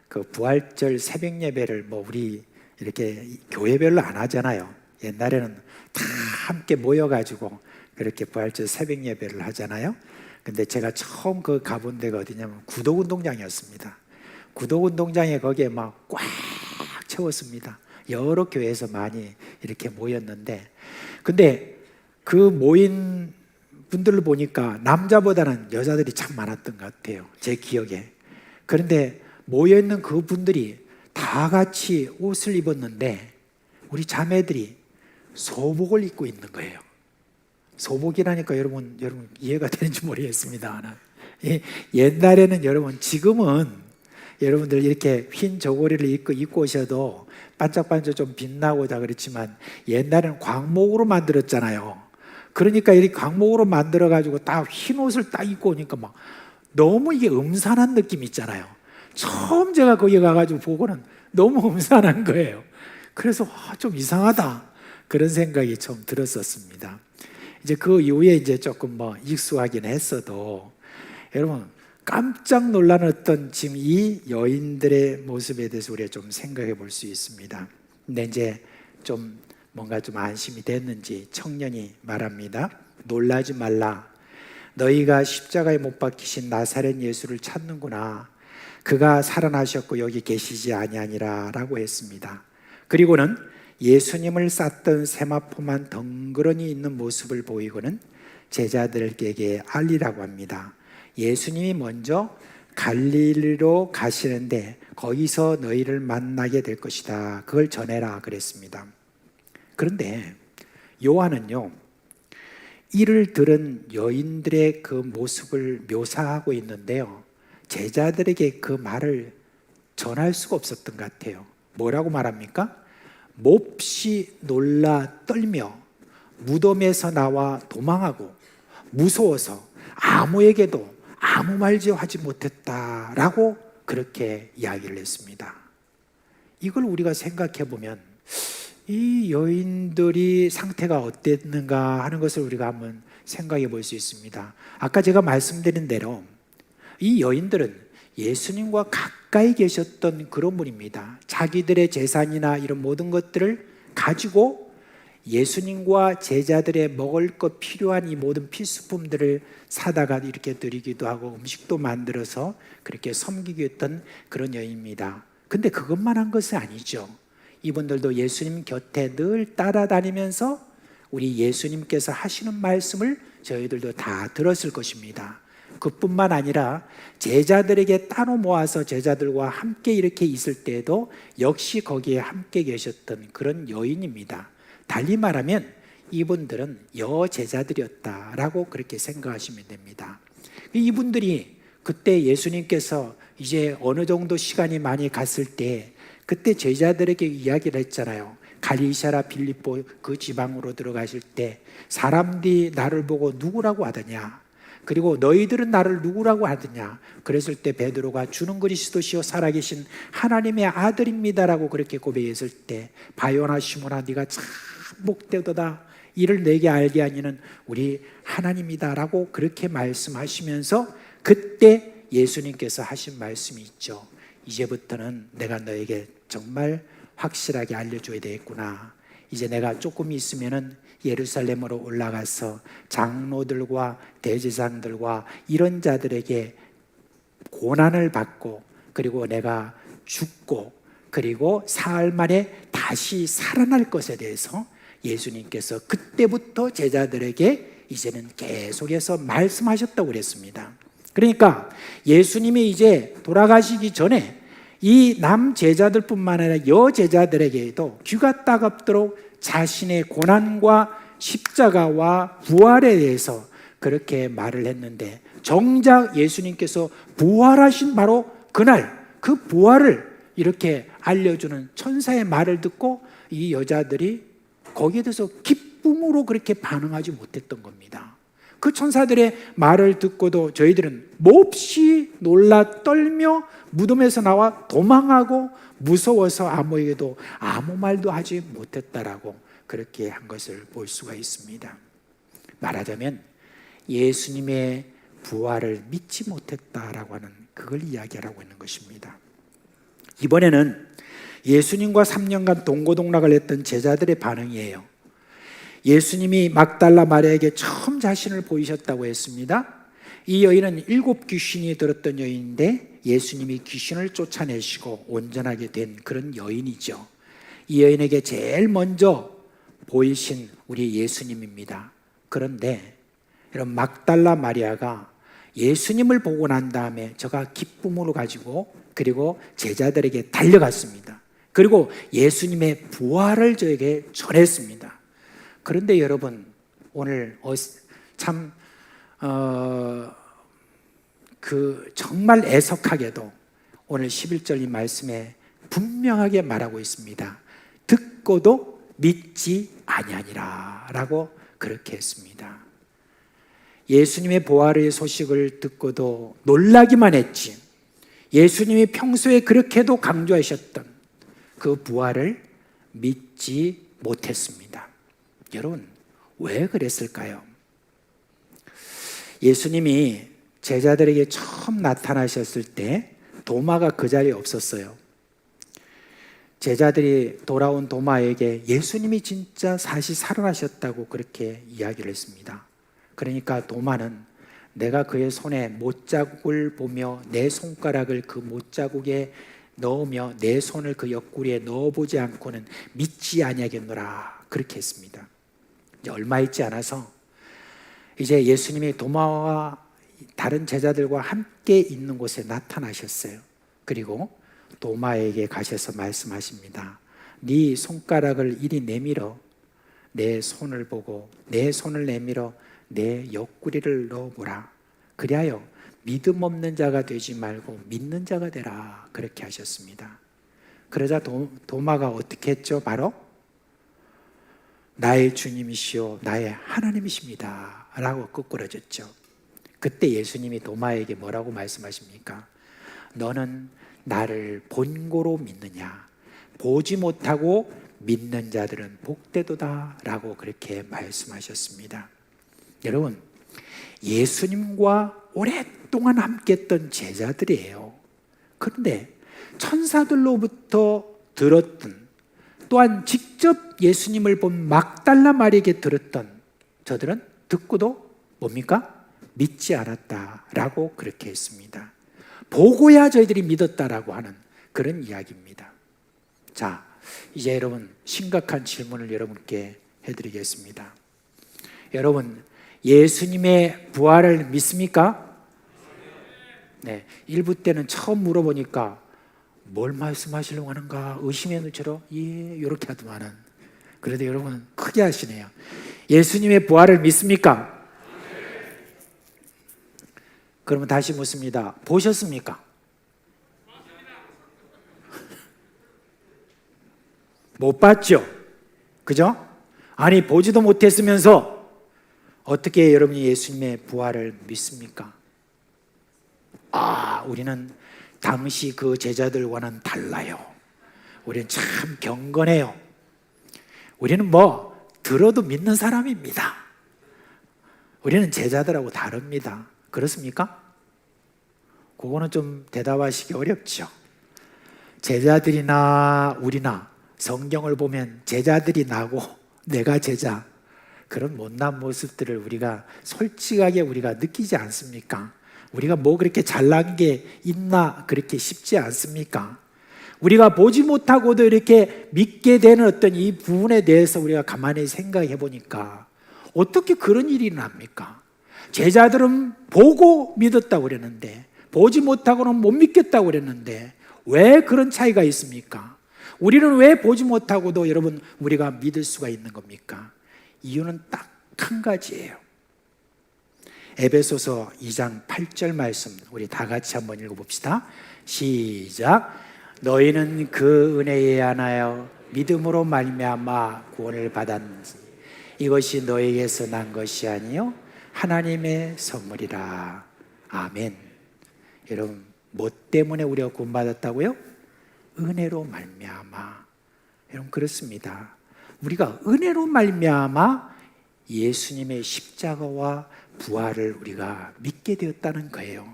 그 부활절 새벽 예배를 뭐 우리 이렇게 교회별로 안 하잖아요. 옛날에는 다 함께 모여가지고 그렇게 부활절 새벽 예배를 하잖아요. 근데 제가 처음 그 가본 데가 어디냐면 구독운동장이었습니다. 구독운동장에 거기에 막 꽉 채웠습니다. 여러 교회에서 많이 이렇게 모였는데, 근데 그 모인 분들을 보니까 남자보다는 여자들이 참 많았던 것 같아요, 제 기억에. 그런데 모여있는 그 분들이 다 같이 옷을 입었는데 우리 자매들이 소복을 입고 있는 거예요. 소복이라니까 여러분 이해가 되는지 모르겠습니다. 옛날에는 여러분, 지금은 여러분들 이렇게 흰 저고리를 입고 오셔도 반짝반짝 좀 빛나고 다 그렇지만 옛날에는 광목으로 만들었잖아요. 그러니까 이렇게 광목으로 만들어 가지고 딱 흰 옷을 딱 입고 오니까 막 너무 이게 음산한 느낌 있잖아요. 처음 제가 거기 가가지고 보고는 너무 음산한 거예요. 그래서 좀 이상하다 그런 생각이 좀 들었었습니다. 이제 그 이후에 이제 조금 뭐 익숙하긴 했어도 여러분 깜짝 놀라는 어떤 지금 이 여인들의 모습에 대해서 우리가 좀 생각해 볼 수 있습니다. 근데 이제 좀 뭔가 좀 안심이 됐는지 청년이 말합니다. 놀라지 말라. 너희가 십자가에 못 박히신 나사렛 예수를 찾는구나. 그가 살아나셨고 여기 계시지 아니하니라 라고 했습니다. 그리고는 예수님을 쌌던 세마포만 덩그러니 있는 모습을 보이고는 제자들에게 알리라고 합니다. 예수님이 먼저 갈릴리로 가시는데 거기서 너희를 만나게 될 것이다. 그걸 전해라 그랬습니다. 그런데 요한은요, 이를 들은 여인들의 그 모습을 묘사하고 있는데요, 제자들에게 그 말을 전할 수가 없었던 것 같아요. 뭐라고 말합니까? 몹시 놀라 떨며 무덤에서 나와 도망하고 무서워서 아무에게도 아무 말도 하지 못했다라고 그렇게 이야기를 했습니다. 이걸 우리가 생각해 보면 이 여인들이 상태가 어땠는가 하는 것을 우리가 한번 생각해 볼 수 있습니다. 아까 제가 말씀드린 대로 이 여인들은 예수님과 가까이 계셨던 그런 분입니다. 자기들의 재산이나 이런 모든 것들을 가지고 예수님과 제자들의 먹을 것 필요한 이 모든 필수품들을 사다가 이렇게 드리기도 하고 음식도 만들어서 그렇게 섬기기도 했던 그런 여인입니다. 근데 그것만 한 것은 아니죠. 이분들도 예수님 곁에 늘 따라다니면서 우리 예수님께서 하시는 말씀을 저희들도 다 들었을 것입니다. 그뿐만 아니라 제자들에게 따로 모아서 제자들과 함께 이렇게 있을 때에도 역시 거기에 함께 계셨던 그런 여인입니다. 달리 말하면 이분들은 여제자들이었다라고 그렇게 생각하시면 됩니다. 이분들이 그때 예수님께서 이제 어느 정도 시간이 많이 갔을 때 그때 제자들에게 이야기를 했잖아요. 갈리샤라 빌립보 그 지방으로 들어가실 때 사람들이 나를 보고 누구라고 하더냐, 그리고 너희들은 나를 누구라고 하더냐. 그랬을 때 베드로가 주는 그리스도시요 살아계신 하나님의 아들입니다라고 그렇게 고백했을 때 바요나 시몬아 네가 참 복되도다. 이를 내게 알게 하니는 우리 하나님이다라고 그렇게 말씀하시면서 그때 예수님께서 하신 말씀이 있죠. 이제부터는 내가 너에게 정말 확실하게 알려줘야 되겠구나. 이제 내가 조금 있으면은 예루살렘으로 올라가서 장로들과 대제사장들과 이런 자들에게 고난을 받고 그리고 내가 죽고 그리고 사흘 만에 다시 살아날 것에 대해서 예수님께서 그때부터 제자들에게 이제는 계속해서 말씀하셨다고 그랬습니다. 그러니까 예수님이 이제 돌아가시기 전에 이 남 제자들뿐만 아니라 여 제자들에게도 귀가 따갑도록 자신의 고난과 십자가와 부활에 대해서 그렇게 말을 했는데 정작 예수님께서 부활하신 바로 그날 그 부활을 이렇게 알려주는 천사의 말을 듣고 이 여자들이 거기에 대해서 기쁨으로 그렇게 반응하지 못했던 겁니다. 그 천사들의 말을 듣고도 저희들은 몹시 놀라 떨며 무덤에서 나와 도망하고 무서워서 아무에게도 아무 말도 하지 못했다라고 그렇게 한 것을 볼 수가 있습니다. 말하자면 예수님의 부활을 믿지 못했다라고 하는 그걸 이야기하고 있는 것입니다. 이번에는 예수님과 3년간 동고동락을 했던 제자들의 반응이에요. 예수님이 막달라 마리아에게 처음 자신을 보이셨다고 했습니다. 이 여인은 7 귀신이 들었던 여인인데 예수님이 귀신을 쫓아내시고 온전하게 된 그런 여인이죠. 이 여인에게 제일 먼저 보이신 우리 예수님입니다. 그런데 여러분, 막달라 마리아가 예수님을 보고 난 다음에 저가 기쁨으로 가지고 그리고 제자들에게 달려갔습니다. 그리고 예수님의 부활을 저에게 전했습니다. 그런데 여러분, 오늘 참 정말 애석하게도 오늘 11절 이 말씀에 분명하게 말하고 있습니다. 듣고도 믿지 아니하니라 라고 그렇게 했습니다. 예수님의 부활의 소식을 듣고도 놀라기만 했지, 예수님이 평소에 그렇게도 강조하셨던 그 부활을 믿지 못했습니다. 여러분, 왜 그랬을까요? 예수님이 제자들에게 처음 나타나셨을 때 도마가 그 자리에 없었어요. 제자들이 돌아온 도마에게 예수님이 진짜 다시 살아나셨다고 그렇게 이야기를 했습니다. 그러니까 도마는 내가 그의 손에 못자국을 보며 내 손가락을 그 못자국에 넣으며 내 손을 그 옆구리에 넣어보지 않고는 믿지 아니하겠노라 그렇게 했습니다. 이제 얼마 있지 않아서 이제 예수님이 도마와 다른 제자들과 함께 있는 곳에 나타나셨어요. 그리고 도마에게 가셔서 말씀하십니다. 네 손가락을 이리 내밀어 내 손을 보고 내 손을 내밀어 내 옆구리를 넣어보라. 그리하여 믿음 없는 자가 되지 말고 믿는 자가 되라 그렇게 하셨습니다. 그러자 도마가 어떻게 했죠? 바로 나의 주님이시오 나의 하나님이십니다 라고 끄꾸러졌죠. 그때 예수님이 도마에게 뭐라고 말씀하십니까? 너는 나를 본고로 믿느냐? 보지 못하고 믿는 자들은 복되도다 라고 그렇게 말씀하셨습니다. 여러분, 예수님과 오랫동안 함께했던 제자들이에요. 그런데 천사들로부터 들었던, 또한 직접 예수님을 본 막달라 마리에게 들었던 저들은 듣고도 뭡니까? 믿지 않았다라고 그렇게 했습니다. 보고야 저희들이 믿었다라고 하는 그런 이야기입니다. 자, 이제 여러분 심각한 질문을 여러분께 해드리겠습니다. 여러분, 예수님의 부활을 믿습니까? 네, 1부 때는 처음 물어보니까 뭘 말씀하시려고 하는가 의심의 눈처럼 이렇게 하더만은, 그래도 여러분은 크게 하시네요. 예수님의 부활을 믿습니까? 그러면 다시 묻습니다. 보셨습니까? 못 봤죠? 그죠? 아니, 보지도 못했으면서 어떻게 여러분이 예수님의 부활을 믿습니까? 우리는 당시 그 제자들과는 달라요. 우리는 참 경건해요. 우리는 들어도 믿는 사람입니다. 우리는 제자들하고 다릅니다. 그렇습니까? 그거는 좀 대답하시기 어렵죠. 제자들이나 우리나 성경을 보면 제자들이 나고 내가 제자, 그런 못난 모습들을 우리가 솔직하게 우리가 느끼지 않습니까? 우리가 그렇게 잘난 게 있나 그렇게 싶지 않습니까? 우리가 보지 못하고도 이렇게 믿게 되는 어떤 이 부분에 대해서 우리가 가만히 생각해 보니까 어떻게 그런 일이 일어납니까? 제자들은 보고 믿었다고 그랬는데 보지 못하고는 못 믿겠다고 그랬는데 왜 그런 차이가 있습니까? 우리는 왜 보지 못하고도 여러분 우리가 믿을 수가 있는 겁니까? 이유는 딱 한 가지예요. 에베소서 2장 8절 말씀 우리 다 같이 한번 읽어봅시다. 시작. 너희는 그 은혜에 안하여 믿음으로 말미암아 구원을 받았는지 이것이 너에게서 난 것이 아니요 하나님의 선물이라. 아멘. 여러분, 뭐 때문에 우리가 구원받았다고요? 은혜로 말미암아. 여러분, 그렇습니다. 우리가 은혜로 말미암아 예수님의 십자가와 부활을 우리가 믿게 되었다는 거예요.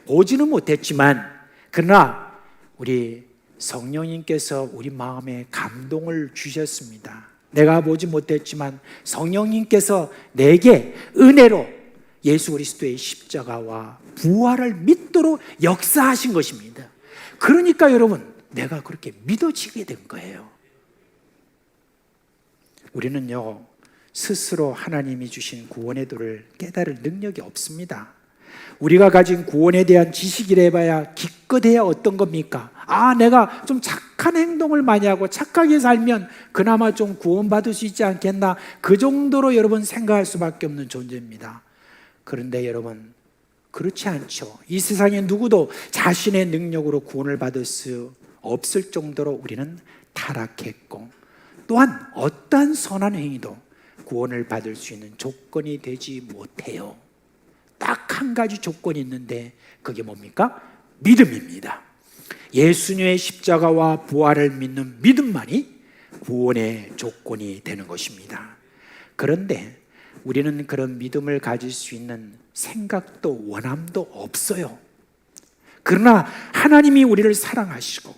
보지는 못했지만 그러나 우리 성령님께서 우리 마음에 감동을 주셨습니다. 내가 보지 못했지만 성령님께서 내게 은혜로 예수 그리스도의 십자가와 부활을 믿도록 역사하신 것입니다. 그러니까 여러분, 내가 그렇게 믿어지게 된 거예요. 우리는요, 스스로 하나님이 주신 구원의 도를 깨달을 능력이 없습니다. 우리가 가진 구원에 대한 지식이래봐야 기껏해야 어떤 겁니까? 내가 좀 착한 행동을 많이 하고 착하게 살면 그나마 좀 구원받을 수 있지 않겠나? 그 정도로 여러분 생각할 수밖에 없는 존재입니다. 그런데 여러분, 그렇지 않죠. 이 세상에 누구도 자신의 능력으로 구원을 받을 수 없을 정도로 우리는 타락했고, 또한 어떠한 선한 행위도 구원을 받을 수 있는 조건이 되지 못해요. 딱 한 가지 조건이 있는데 그게 뭡니까? 믿음입니다. 예수님의 십자가와 부활을 믿는 믿음만이 구원의 조건이 되는 것입니다. 그런데 우리는 그런 믿음을 가질 수 있는 생각도 원함도 없어요. 그러나 하나님이 우리를 사랑하시고,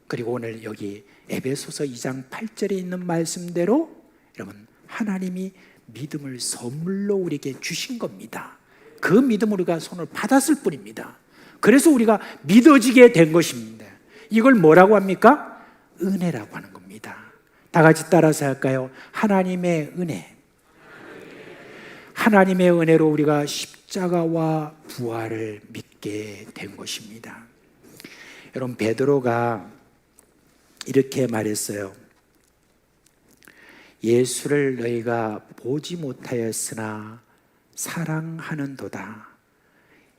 그리고 오늘 여기 에베소서 2장 8절에 있는 말씀대로 여러분, 하나님이 믿음을 선물로 우리에게 주신 겁니다. 그 믿음으로 우리가 손을 받았을 뿐입니다. 그래서 우리가 믿어지게 된 것입니다. 이걸 뭐라고 합니까? 은혜라고 하는 겁니다. 다 같이 따라서 할까요? 하나님의 은혜. 하나님의 은혜로 우리가 십자가와 부활을 믿게 된 것입니다. 여러분, 베드로가 이렇게 말했어요. 예수를 너희가 보지 못하였으나 사랑하는도다.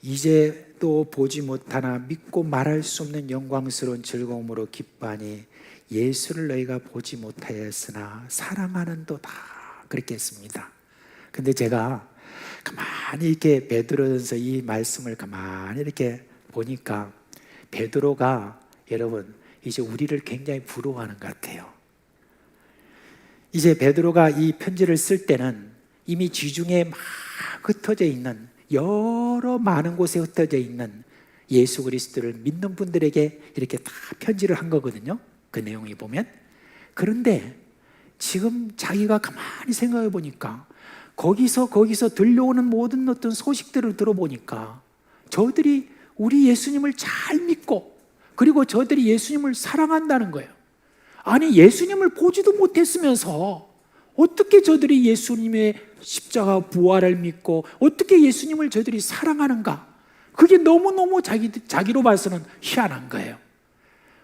이제 또 보지 못하나 믿고 말할 수 없는 영광스러운 즐거움으로 기뻐하니 예수를 너희가 보지 못하였으나 사랑하는도다. 그렇게 했습니다. 근데 제가 가만히 이렇게 베드로전서 이 말씀을 가만히 이렇게 보니까 베드로가 여러분 이제 우리를 굉장히 부러워하는 것 같아요. 이제 베드로가 이 편지를 쓸 때는 이미 지중해에 막 흩어져 있는 여러 많은 곳에 흩어져 있는 예수 그리스도를 믿는 분들에게 이렇게 다 편지를 한 거거든요. 그 내용이 보면. 그런데 지금 자기가 가만히 생각해 보니까 거기서 들려오는 모든 어떤 소식들을 들어보니까 저들이 우리 예수님을 잘 믿고 그리고 저들이 예수님을 사랑한다는 거예요. 아니, 예수님을 보지도 못했으면서 어떻게 저들이 예수님의 십자가 부활을 믿고 어떻게 예수님을 저들이 사랑하는가? 그게 너무너무 자기로 봐서는 희한한 거예요.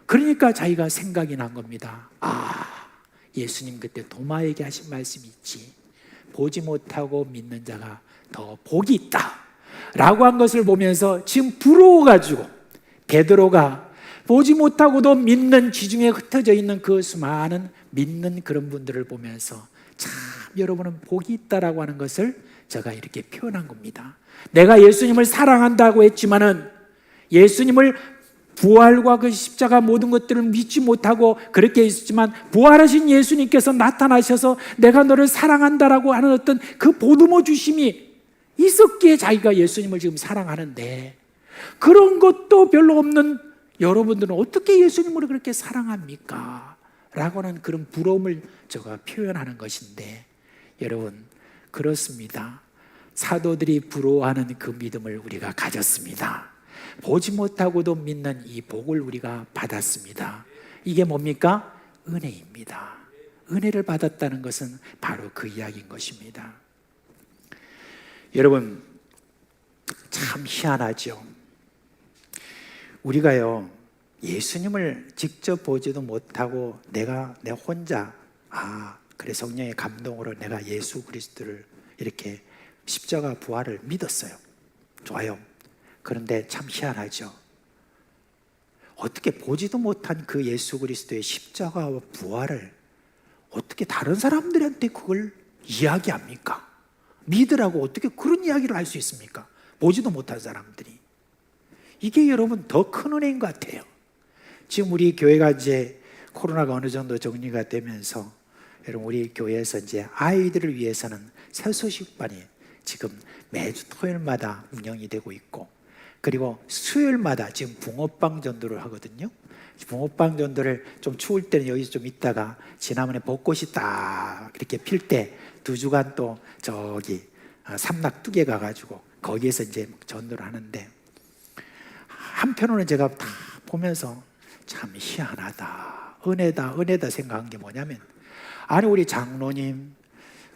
그러니까 자기가 생각이 난 겁니다. 예수님 그때 도마에게 하신 말씀이 있지. 보지 못하고 믿는 자가 더 복이 있다 라고 한 것을 보면서 지금 부러워가지고 베드로가 보지 못하고도 믿는 지중해 흩어져 있는 그 수많은 믿는 그런 분들을 보면서 참 여러분은 복이 있다라고 하는 것을 제가 이렇게 표현한 겁니다. 내가 예수님을 사랑한다고 했지만은 예수님을 부활과 그 십자가 모든 것들을 믿지 못하고 그렇게 있었지만 부활하신 예수님께서 나타나셔서 내가 너를 사랑한다라고 하는 어떤 그 보듬어 주심이 있었기에 자기가 예수님을 지금 사랑하는데 그런 것도 별로 없는 여러분들은 어떻게 예수님을 그렇게 사랑합니까? 라고 하는 그런 부러움을 제가 표현하는 것인데 여러분 그렇습니다. 사도들이 부러워하는 그 믿음을 우리가 가졌습니다. 보지 못하고도 믿는 이 복을 우리가 받았습니다. 이게 뭡니까? 은혜입니다. 은혜를 받았다는 것은 바로 그 이야기인 것입니다. 여러분 참 희한하죠. 우리가요 예수님을 직접 보지도 못하고 내 혼자 그래 성령의 감동으로 내가 예수 그리스도를 이렇게 십자가 부활을 믿었어요. 좋아요. 그런데 참 희한하죠. 어떻게 보지도 못한 그 예수 그리스도의 십자가와 부활을 어떻게 다른 사람들한테 그걸 이야기합니까? 믿으라고 어떻게 그런 이야기를 할 수 있습니까? 보지도 못한 사람들이. 이게 여러분 더 큰 은혜인 것 같아요. 지금 우리 교회가 이제 코로나가 어느 정도 정리가 되면서 여러분 우리 교회에서 이제 아이들을 위해서는 새소식반이 지금 매주 토요일마다 운영이 되고 있고, 그리고 수요일마다 지금 붕어빵 전도를 하거든요. 붕어빵 전도를 좀 추울 때는 여기서 좀 있다가 지난번에 벚꽃이 딱 이렇게 필 때 2주간 또 저기 삼락두개 가가지고 거기에서 이제 전도를 하는데, 한편으로는 제가 다 보면서 참 희한하다, 은혜다 생각한 게 뭐냐면, 아니 우리 장로님,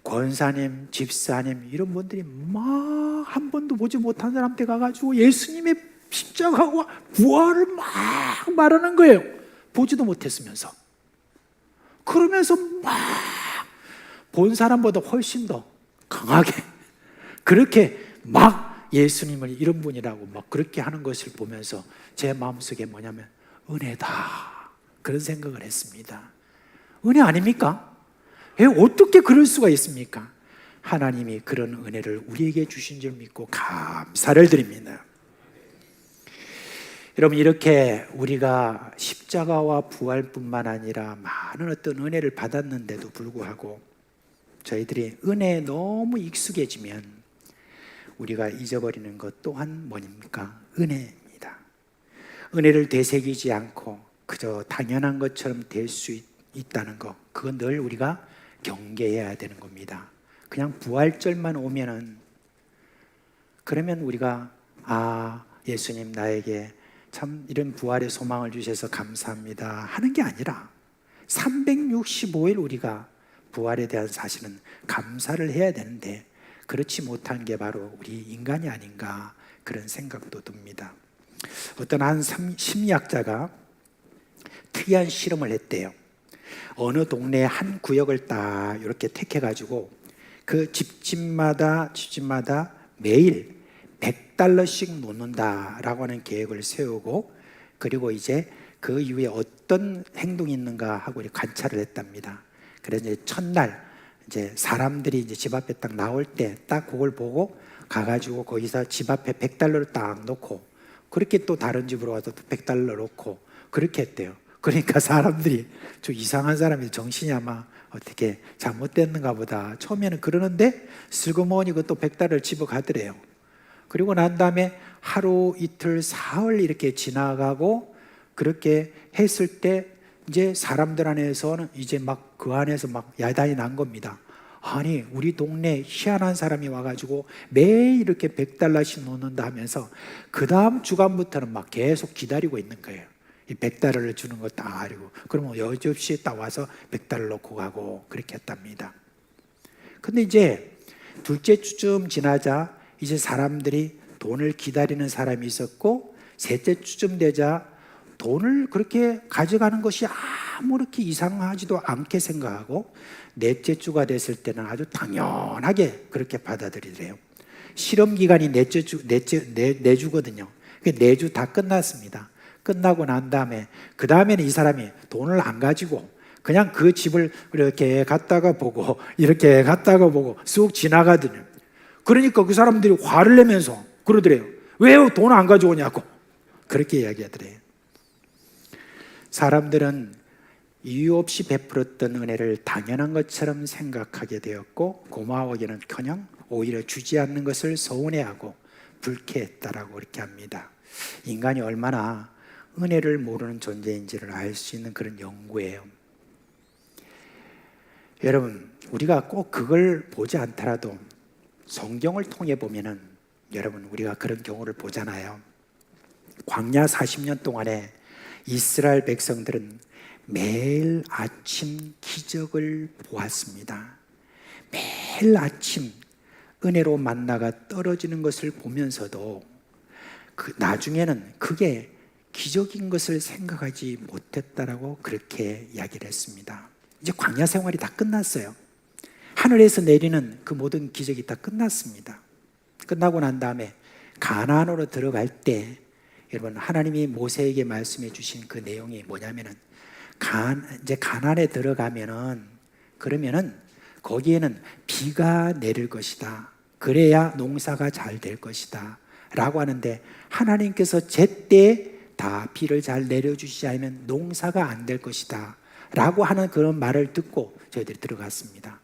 권사님, 집사님 이런 분들이 막 한 번도 보지 못한 사람한테 가가지고 예수님의 십자가와 부활을 막 말하는 거예요. 보지도 못했으면서. 그러면서 막 본 사람보다 훨씬 더 강하게 그렇게 막 예수님을 이런 분이라고 막 그렇게 하는 것을 보면서 제 마음속에 뭐냐면 은혜다, 그런 생각을 했습니다. 은혜 아닙니까? 왜 어떻게 그럴 수가 있습니까? 하나님이 그런 은혜를 우리에게 주신 줄 믿고 감사를 드립니다. 여러분, 이렇게 우리가 십자가와 부활뿐만 아니라 많은 어떤 은혜를 받았는데도 불구하고 저희들이 은혜에 너무 익숙해지면 우리가 잊어버리는 것 또한 뭐입니까? 은혜입니다. 은혜를 되새기지 않고 그저 당연한 것처럼 될 수 있다는 것, 그건 늘 우리가 경계해야 되는 겁니다. 그냥 부활절만 오면은, 그러면 우리가 예수님 나에게 참 이런 부활의 소망을 주셔서 감사합니다 하는 게 아니라 365일 우리가 부활에 대한 사실은 감사를 해야 되는데 그렇지 못한 게 바로 우리 인간이 아닌가, 그런 생각도 듭니다. 어떤 한 심리학자가 특이한 실험을 했대요. 어느 동네의 한 구역을 딱 이렇게 택해가지고 그 집집마다 매일 $100씩 놓는다라고 하는 계획을 세우고, 그리고 이제 그 이후에 어떤 행동이 있는가 하고 관찰을 했답니다. 그래서 이제 첫날 이제 사람들이 이제 집 앞에 딱 나올 때 딱 그걸 보고 가가지고 거기서 집 앞에 $100를 딱 놓고, 그렇게 또 다른 집으로 와서 또 $100 놓고 그렇게 했대요. 그러니까 사람들이 좀 이상한 사람이 정신이 아마 어떻게 잘못됐는가 보다 처음에는 그러는데 슬그머니 그것도 $100을 집어 가더래요. 그리고 난 다음에 하루 이틀 사흘 이렇게 지나가고 그렇게 했을 때 이제 사람들 안에서는 이제 막 그 안에서 막 야단이 난 겁니다. 아니 우리 동네 희한한 사람이 와가지고 매일 이렇게 $100씩 놓는다 하면서 그 다음 주간부터는 막 계속 기다리고 있는 거예요. 이 $100을 주는 거 딱 알고, 그러면 여지없이 딱 와서 $100 놓고 가고 그렇게 했답니다. 근데 이제 둘째 주쯤 지나자 이제 사람들이 돈을 기다리는 사람이 있었고, 셋째 주쯤 되자 돈을 그렇게 가져가는 것이 아무렇게 이상하지도 않게 생각하고, 넷째 주가 됐을 때는 아주 당연하게 그렇게 받아들이래요. 실험 기간이 네 주거든요. 네 주 다 끝났습니다. 끝나고 난 다음에 그 다음에는 이 사람이 돈을 안 가지고 그냥 그 집을 이렇게 갔다가 보고 이렇게 갔다가 보고 쑥 지나가더니, 그러니까 그 사람들이 화를 내면서 그러더래요. 왜 돈 안 가져오냐고 그렇게 이야기하더래요. 사람들은 이유 없이 베풀었던 은혜를 당연한 것처럼 생각하게 되었고, 고마워하기는커녕 오히려 주지 않는 것을 서운해하고 불쾌했다라고 그렇게 합니다. 인간이 얼마나 은혜를 모르는 존재인지를 알 수 있는 그런 연구예요. 여러분, 우리가 꼭 그걸 보지 않더라도 성경을 통해 보면은 여러분 우리가 그런 경우를 보잖아요. 광야 40년 동안에 이스라엘 백성들은 매일 아침 기적을 보았습니다. 매일 아침 은혜로 만나가 떨어지는 것을 보면서도 나중에는 그게 기적인 것을 생각하지 못했다라고 그렇게 이야기를 했습니다. 이제 광야 생활이 다 끝났어요. 하늘에서 내리는 그 모든 기적이 다 끝났습니다. 끝나고 난 다음에 가나안으로 들어갈 때 여러분 하나님이 모세에게 말씀해 주신 그 내용이 뭐냐면은 이제 가나안에 들어가면은 그러면은 거기에는 비가 내릴 것이다. 그래야 농사가 잘 될 것이다 라고 하는데, 하나님께서 제때 다 비를 잘 내려주시지 않으면 농사가 안 될 것이다 라고 하는 그런 말을 듣고 저희들이 들어갔습니다.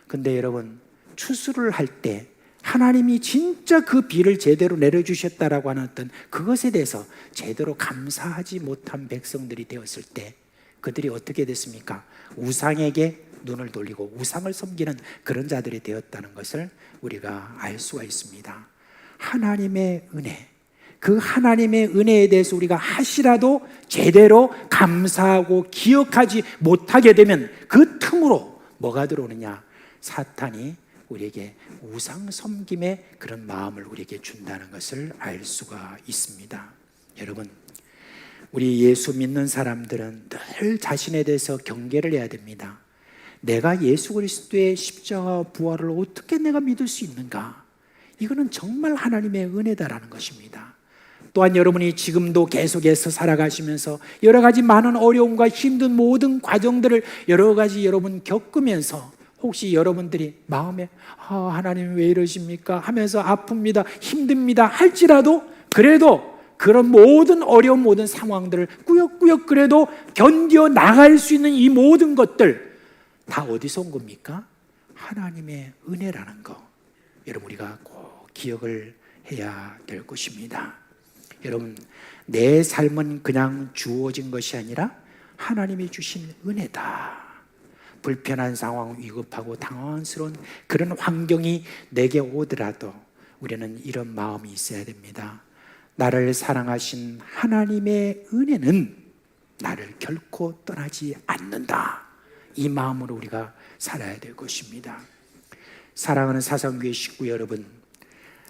근데 여러분, 추수를 할 때 하나님이 진짜 그 비를 제대로 내려주셨다라고 하는 어떤 그것에 대해서 제대로 감사하지 못한 백성들이 되었을 때 그들이 어떻게 됐습니까? 우상에게 눈을 돌리고 우상을 섬기는 그런 자들이 되었다는 것을 우리가 알 수가 있습니다. 하나님의 은혜, 그 하나님의 은혜에 대해서 우리가 하시라도 제대로 감사하고 기억하지 못하게 되면 그 틈으로 뭐가 들어오느냐? 사탄이 우리에게 우상 섬김의 그런 마음을 우리에게 준다는 것을 알 수가 있습니다. 여러분, 우리 예수 믿는 사람들은 늘 자신에 대해서 경계를 해야 됩니다. 내가 예수 그리스도의 십자가 부활을 어떻게 내가 믿을 수 있는가? 이거는 정말 하나님의 은혜다라는 것입니다. 또한 여러분이 지금도 계속해서 살아가시면서 여러 가지 많은 어려움과 힘든 모든 과정들을 여러 가지 여러분 겪으면서 혹시 여러분들이 마음에 하나님 왜 이러십니까? 하면서 아픕니다, 힘듭니다 할지라도 그래도 그런 모든 어려운 모든 상황들을 꾸역꾸역 그래도 견뎌 나갈 수 있는 이 모든 것들 다 어디서 온 겁니까? 하나님의 은혜라는 거, 여러분 우리가 꼭 기억을 해야 될 것입니다. 여러분, 내 삶은 그냥 주어진 것이 아니라 하나님이 주신 은혜다. 불편한 상황, 위급하고 당황스러운 그런 환경이 내게 오더라도 우리는 이런 마음이 있어야 됩니다. 나를 사랑하신 하나님의 은혜는 나를 결코 떠나지 않는다. 이 마음으로 우리가 살아야 될 것입니다. 사랑하는 사상교회 식구 여러분,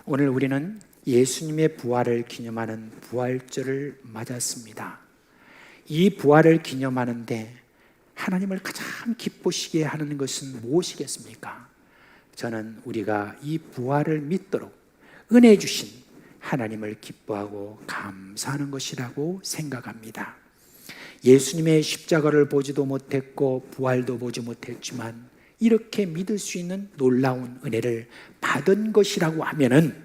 오늘 우리는 예수님의 부활을 기념하는 부활절을 맞았습니다. 이 부활을 기념하는데 하나님을 가장 기쁘시게 하는 것은 무엇이겠습니까? 저는 우리가 이 부활을 믿도록 은혜 주신 하나님을 기뻐하고 감사하는 것이라고 생각합니다. 예수님의 십자가를 보지도 못했고 부활도 보지 못했지만 이렇게 믿을 수 있는 놀라운 은혜를 받은 것이라고 하면은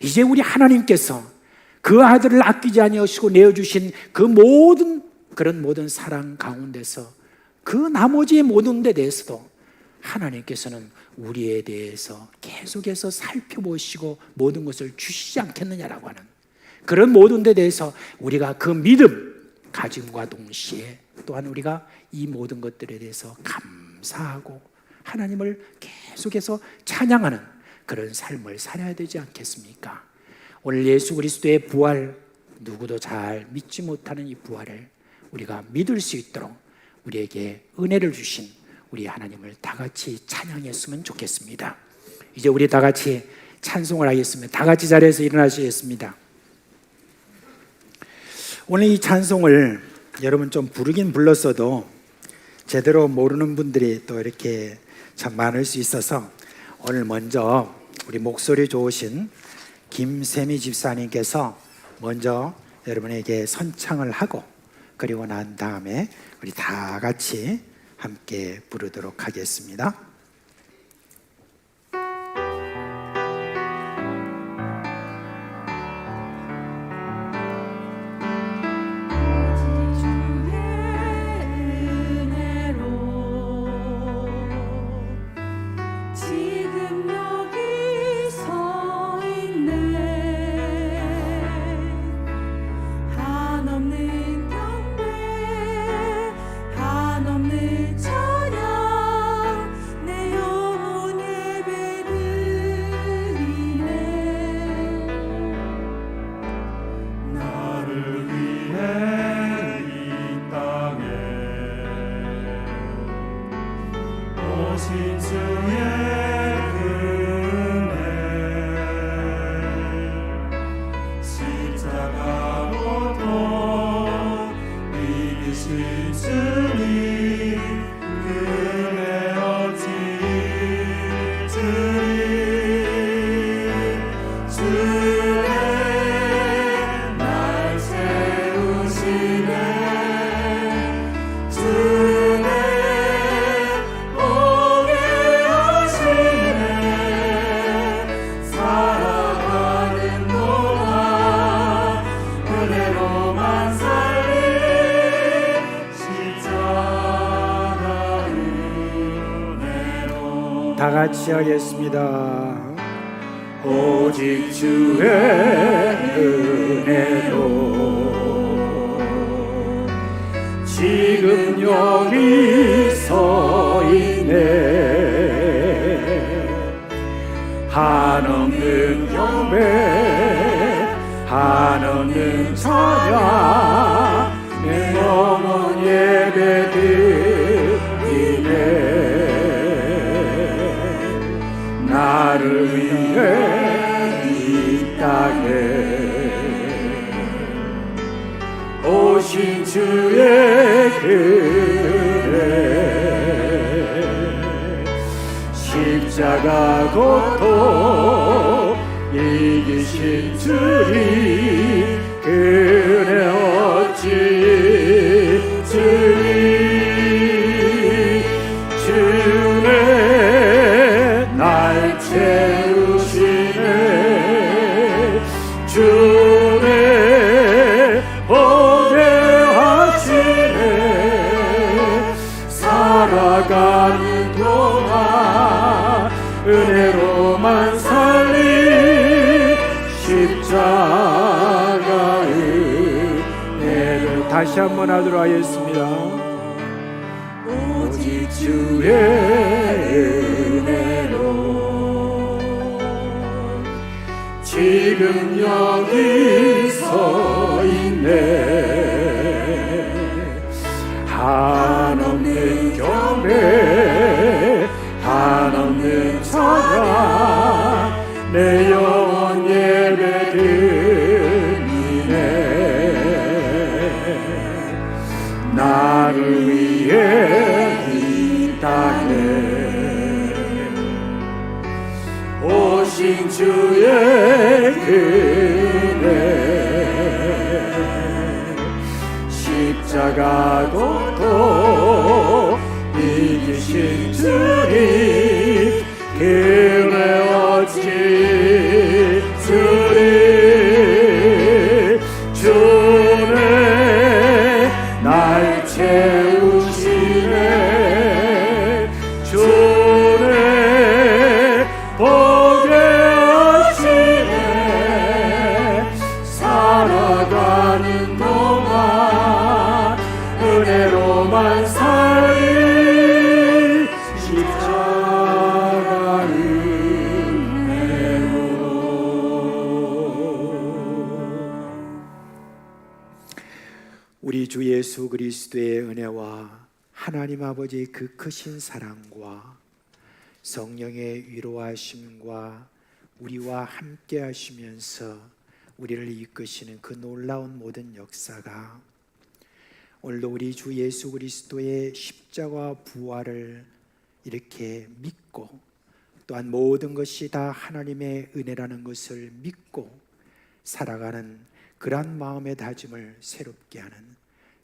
이제 우리 하나님께서 그 아들을 아끼지 아니하시고 내어주신 그 모든 그런 모든 사랑 가운데서 그 나머지의 모든 데 대해서도 하나님께서는 우리에 대해서 계속해서 살펴보시고 모든 것을 주시지 않겠느냐라고 하는 그런 모든 데 대해서 우리가 그 믿음 가짐과 동시에 또한 우리가 이 모든 것들에 대해서 감사하고 하나님을 계속해서 찬양하는 그런 삶을 살아야 되지 않겠습니까? 오늘 예수 그리스도의 부활, 누구도 잘 믿지 못하는 이 부활을 우리가 믿을 수 있도록 우리에게 은혜를 주신 우리 하나님을 다 같이 찬양했으면 좋겠습니다. 이제 우리 다 같이 찬송을 하겠습니다. 다 같이 자리에서 일어나시겠습니다. 오늘 이 찬송을 여러분 좀 부르긴 불렀어도 제대로 모르는 분들이 또 이렇게 참 많을 수 있어서 오늘 먼저 우리 목소리 좋으신 김세미 집사님께서 먼저 여러분에게 선창을 하고 그리고 난 다음에 우리 다 같이 함께 부르도록 하겠습니다. 다 같이 하겠습니다. 오직 주의 은혜로 지금 여기 서 있네. 한없는 경배 한없는 찬양 내 영혼 예배 드리네. 나를 위해 이 땅에 오신 주의 그네 십자가 고통 이기신 주님 그네 어찌 주네 날 채우시네. 주네 보게 하시네. 살아가는 동안 은혜로만 살리 십자가 은혜를 다시 한번 하도록 하겠습니다. 오직 주의 은혜로 지금 여기 서 있네. 한없는 경배 한없는 찬양 내 영혼 예배 드리네. 나를 위해 이 땅에 오신 주의 그네 십자가 고통 이기신 주님 그네 어찌 주네 날 채우시네. 주네 보게 하시네. 살아가는 동안 은혜로만 살리 십자가 은혜로. 우리 주 예수 그리스도의 은혜와 하나님 아버지의 그 크신 사랑과 성령의 위로하심과 우리와 함께 하시면서 우리를 이끄시는 그 놀라운 모든 역사가 오늘도 우리 주 예수 그리스도의 십자가 부활을 이렇게 믿고 또한 모든 것이 다 하나님의 은혜라는 것을 믿고 살아가는 그러한 마음의 다짐을 새롭게 하는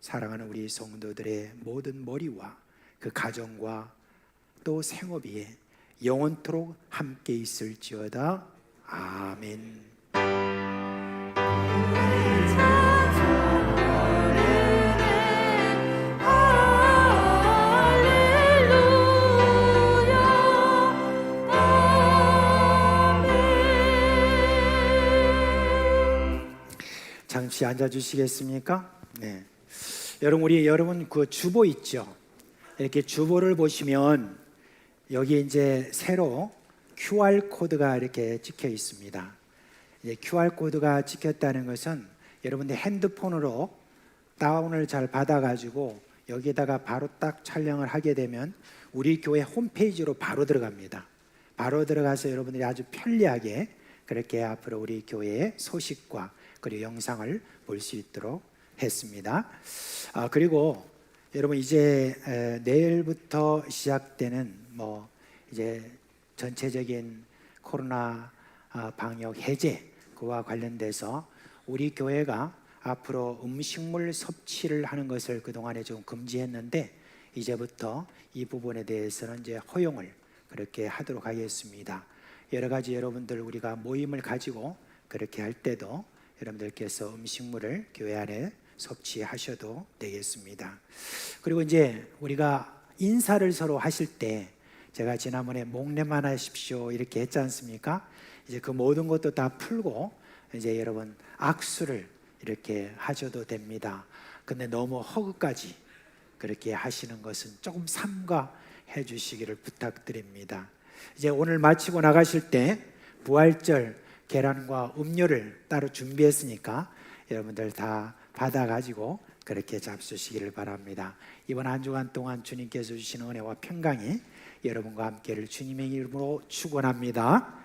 사랑하는 우리 성도들의 모든 머리와 그 가정과 또 생업이 영원토록 함께 있을지어다. 아멘. 잠시 앉아주시겠습니까? 네. 여러분 그 주보 있죠? 이렇게 주보를 보시면 여기 이제 새로 QR 코드가 이렇게 찍혀 있습니다. 이제 QR 코드가 찍혔다는 것은 여러분들 핸드폰으로 다운을 잘 받아가지고 여기다가 바로 딱 촬영을 하게 되면 우리 교회 홈페이지로 바로 들어갑니다. 바로 들어가서 여러분들이 아주 편리하게 그렇게 앞으로 우리 교회의 소식과 그리고 영상을 볼 수 있도록 했습니다. 그리고 여러분 이제 내일부터 시작되는 이제 전체적인 코로나 방역 해제 그와 관련돼서 우리 교회가 앞으로 음식물 섭취를 하는 것을 그동안에 좀 금지했는데 이제부터 이 부분에 대해서는 이제 허용을 그렇게 하도록 하겠습니다. 여러 가지 여러분들 우리가 모임을 가지고 그렇게 할 때도 여러분들께서 음식물을 교회 안에 섭취하셔도 되겠습니다. 그리고 이제 우리가 인사를 서로 하실 때 제가 지난번에 목례만 하십시오 이렇게 했지 않습니까? 이제 그 모든 것도 다 풀고 이제 여러분 악수를 이렇게 하셔도 됩니다. 근데 너무 허구까지 그렇게 하시는 것은 조금 삼가해 주시기를 부탁드립니다. 이제 오늘 마치고 나가실 때 부활절 계란과 음료를 따로 준비했으니까 여러분들 다 받아가지고 그렇게 잡수시기를 바랍니다. 이번 한 주간 동안 주님께서 주신 은혜와 평강이 여러분과 함께를 주님의 이름으로 축원합니다.